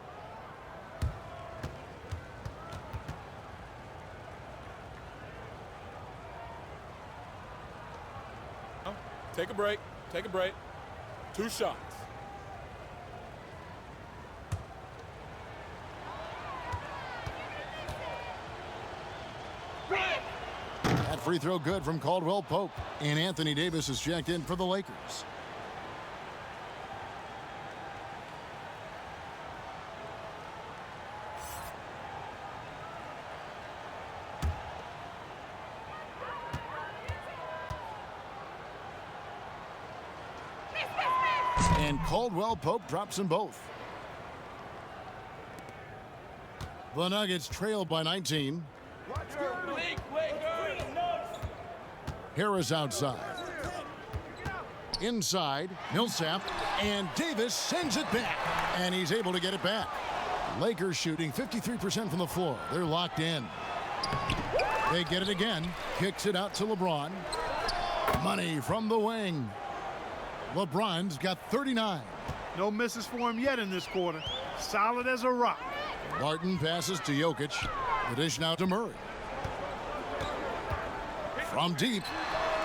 Take a break. Take a break. 2 shots. That free throw good from Caldwell Pope. And Anthony Davis is checked in for the Lakers. And Caldwell Pope drops them both. The Nuggets trailed by 19. Harris outside. Inside, Millsap, and Davis sends it back. And he's able to get it back. Lakers shooting 53% from the floor. They're locked in. They get it again. Kicks it out to LeBron. Money from the wing. LeBron's got 39. No misses for him yet in this quarter. Solid as a rock. Martin passes to Jokic. The dish now to Murray. From deep.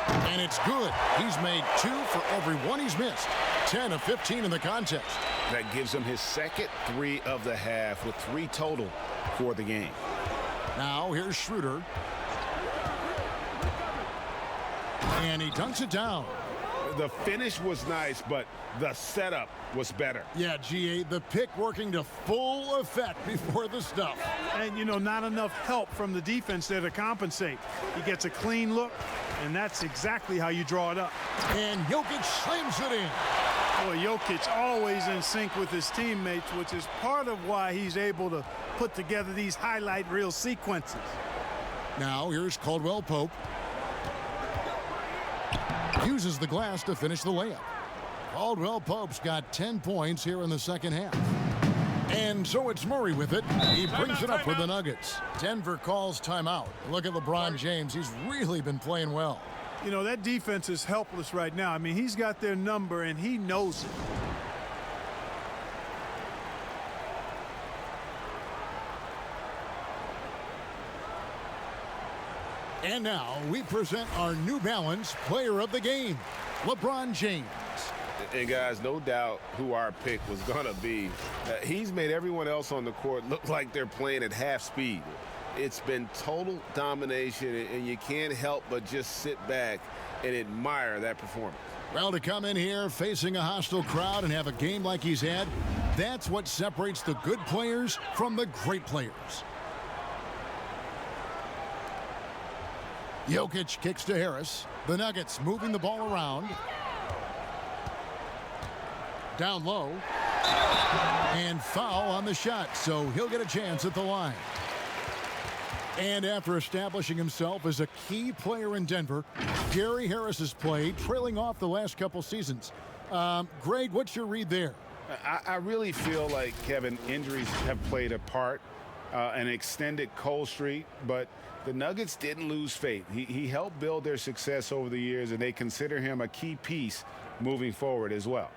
And it's good. He's made 2 for every one he's missed. 10 of 15 in the contest. That gives him his second 3 of the half with 3 total for the game. Now here's Schroeder. And he dunks it down. The finish was nice, but the setup was better. Yeah, GA, the pick working to full effect before the stuff. And, you know, not enough help from the defense there to compensate. He gets a clean look, and that's exactly how you draw it up. And Jokic slams it in. Boy, Jokic always in sync with his teammates, which is part of why he's able to put together these highlight reel sequences. Now here's Caldwell Pope. Uses the glass to finish the layup. Caldwell Pope's got 10 points here in the second half. And so it's Murray with it. He brings it up for the Nuggets. Denver calls timeout. Look at LeBron James. He's really been playing well. You know, that defense is helpless right now. I mean, he's got their number, and he knows it. And now we present our New Balance Player of the Game, LeBron James. And guys, no doubt who our pick was going to be. He's made everyone else on the court look like they're playing at half speed. It's been total domination, and you can't help but just sit back and admire that performance. Well, to come in here facing a hostile crowd and have a game like he's had, that's what separates the good players from the great players. Jokic kicks to Harris. The Nuggets moving the ball around. Down low. And foul on the shot, so he'll get a chance at the line. And after establishing himself as a key player in Denver, Gary Harris has played, trailing off the last couple seasons. Greg, what's your read there? I really feel like, Kevin, injuries have played a part, an extended cold streak, but the Nuggets didn't lose faith. He helped build their success over the years, and they consider him a key piece moving forward as well.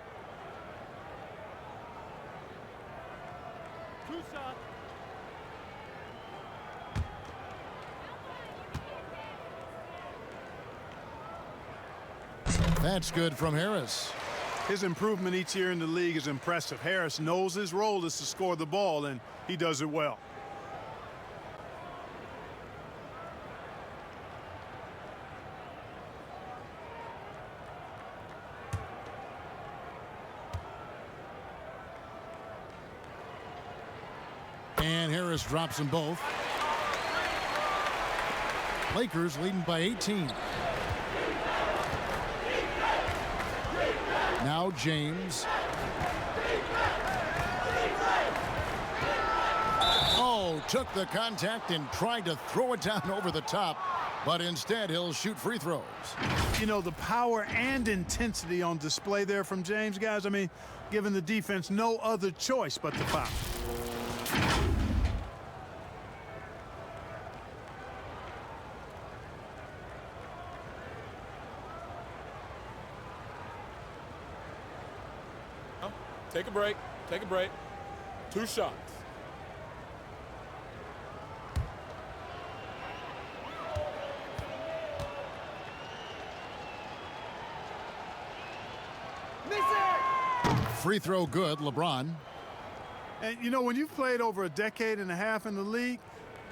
That's good from Harris. His improvement each year in the league is impressive. Harris knows his role is to score the ball, and he does it well. And Harris drops them both. Lakers leading by 18. Now James. Oh, took the contact and tried to throw it down over the top, but instead he'll shoot free throws. You know, the power and intensity on display there from James, guys. I mean, giving the defense no other choice but to foul. Take a break. Take a break. 2 shots. Free throw good, LeBron. And, you know, when you've played over a decade and a half in the league,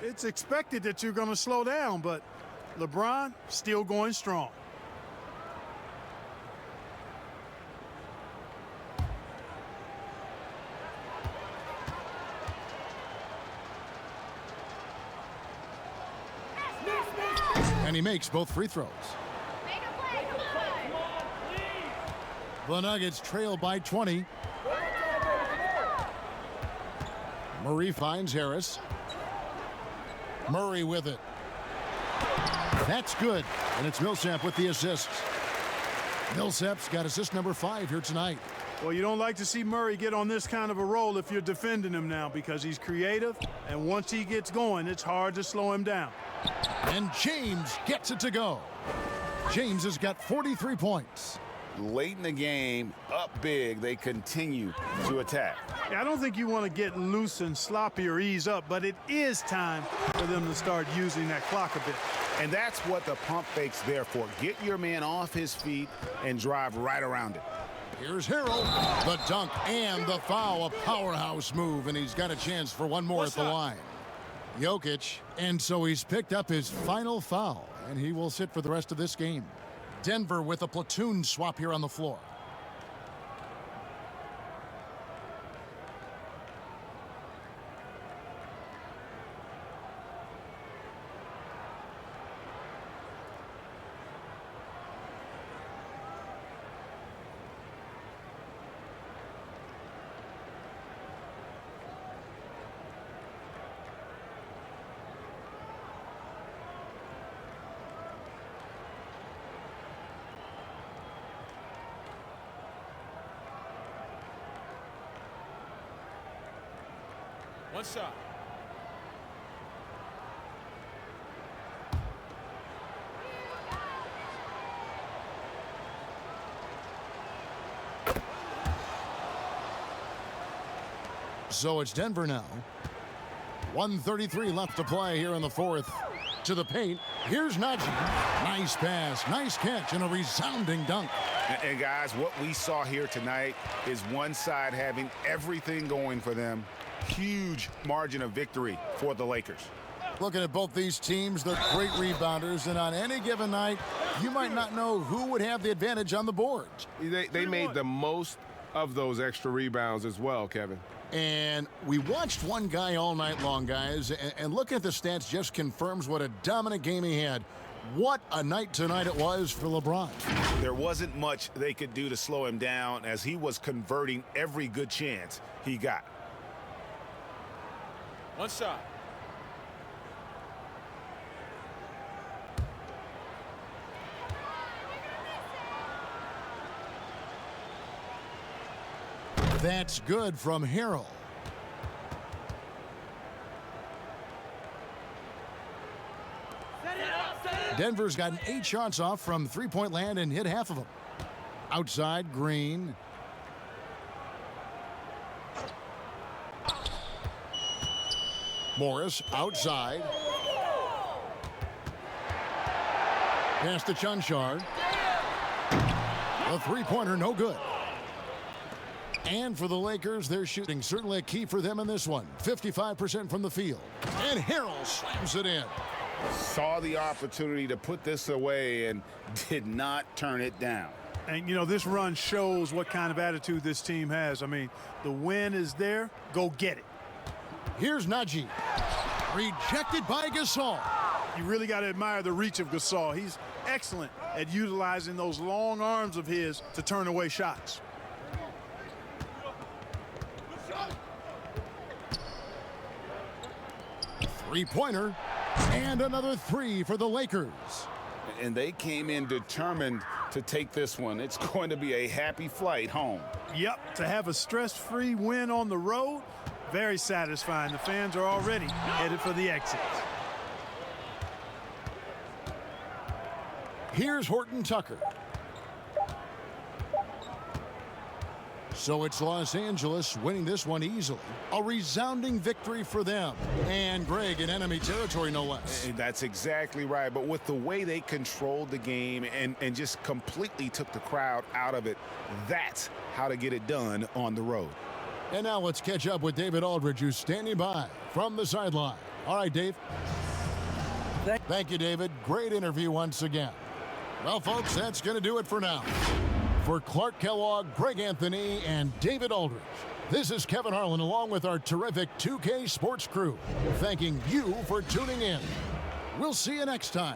it's expected that you're going to slow down, but LeBron still going strong. And he makes both free throws. The Nuggets trail by 20. Murray finds Harris. Murray with it. That's good. And it's Millsap with the assists. Millsap's got assist number 5 here tonight. Well, you don't like to see Murray get on this kind of a roll if you're defending him now, because he's creative, and once he gets going, it's hard to slow him down. And James gets it to go. James has got 43 points. Late in the game, up big, they continue to attack. I don't think you want to get loose and sloppy or ease up, but it is time for them to start using that clock a bit. And that's what the pump fake's there for. Get your man off his feet and drive right around it. Here's Harrell, the dunk and the foul, a powerhouse move, and he's got a chance for one more at the line. Jokic, and so he's picked up his final foul, and he will sit for the rest of this game. Denver with a platoon swap here on the floor. One shot. So it's Denver now. 1:33 left to play here in the fourth. To the paint. Here's Najee. Nice pass, nice catch, and a resounding dunk. And guys, what we saw here tonight is one side having everything going for them. Huge margin of victory for the Lakers. Looking at both these teams, they're great rebounders, and on any given night, you might not know who would have the advantage on the boards. They made the most of those extra rebounds as well, Kevin. And we watched one guy all night long, guys, and looking at the stats just confirms what a dominant game he had. What a night tonight it was for LeBron. There wasn't much they could do to slow him down as he was converting every good chance he got. One shot. That's good from Harrell. Denver's gotten 8 shots off from three-point land and hit half of them. Outside, Green. Morris outside. Pass to Chunchard. The three-pointer no good. And for the Lakers, their shooting certainly a key for them in this one. 55% from the field. And Harrell slams it in. Saw the opportunity to put this away and did not turn it down. And, you know, this run shows what kind of attitude this team has. I mean, the win is there. Go get it. Here's Najee. Rejected by Gasol. You really got to admire the reach of Gasol. He's excellent at utilizing those long arms of his to turn away shots. Three-pointer, and another three for the Lakers. And they came in determined to take this one. It's going to be a happy flight home. Yep, to have a stress-free win on the road, very satisfying. The fans are already headed for the exits. Here's Horton Tucker. So it's Los Angeles winning this one easily. A resounding victory for them. And Greg in enemy territory, no less. That's exactly right. But with the way they controlled the game and just completely took the crowd out of it, that's how to get it done on the road. And now let's catch up with David Aldridge, who's standing by from the sideline. All right, Dave. Thank you, David. Great interview once again. Well, folks, that's going to do it for now. For Clark Kellogg, Greg Anthony, and David Aldridge, this is Kevin Harlan along with our terrific 2K Sports crew, thanking you for tuning in. We'll see you next time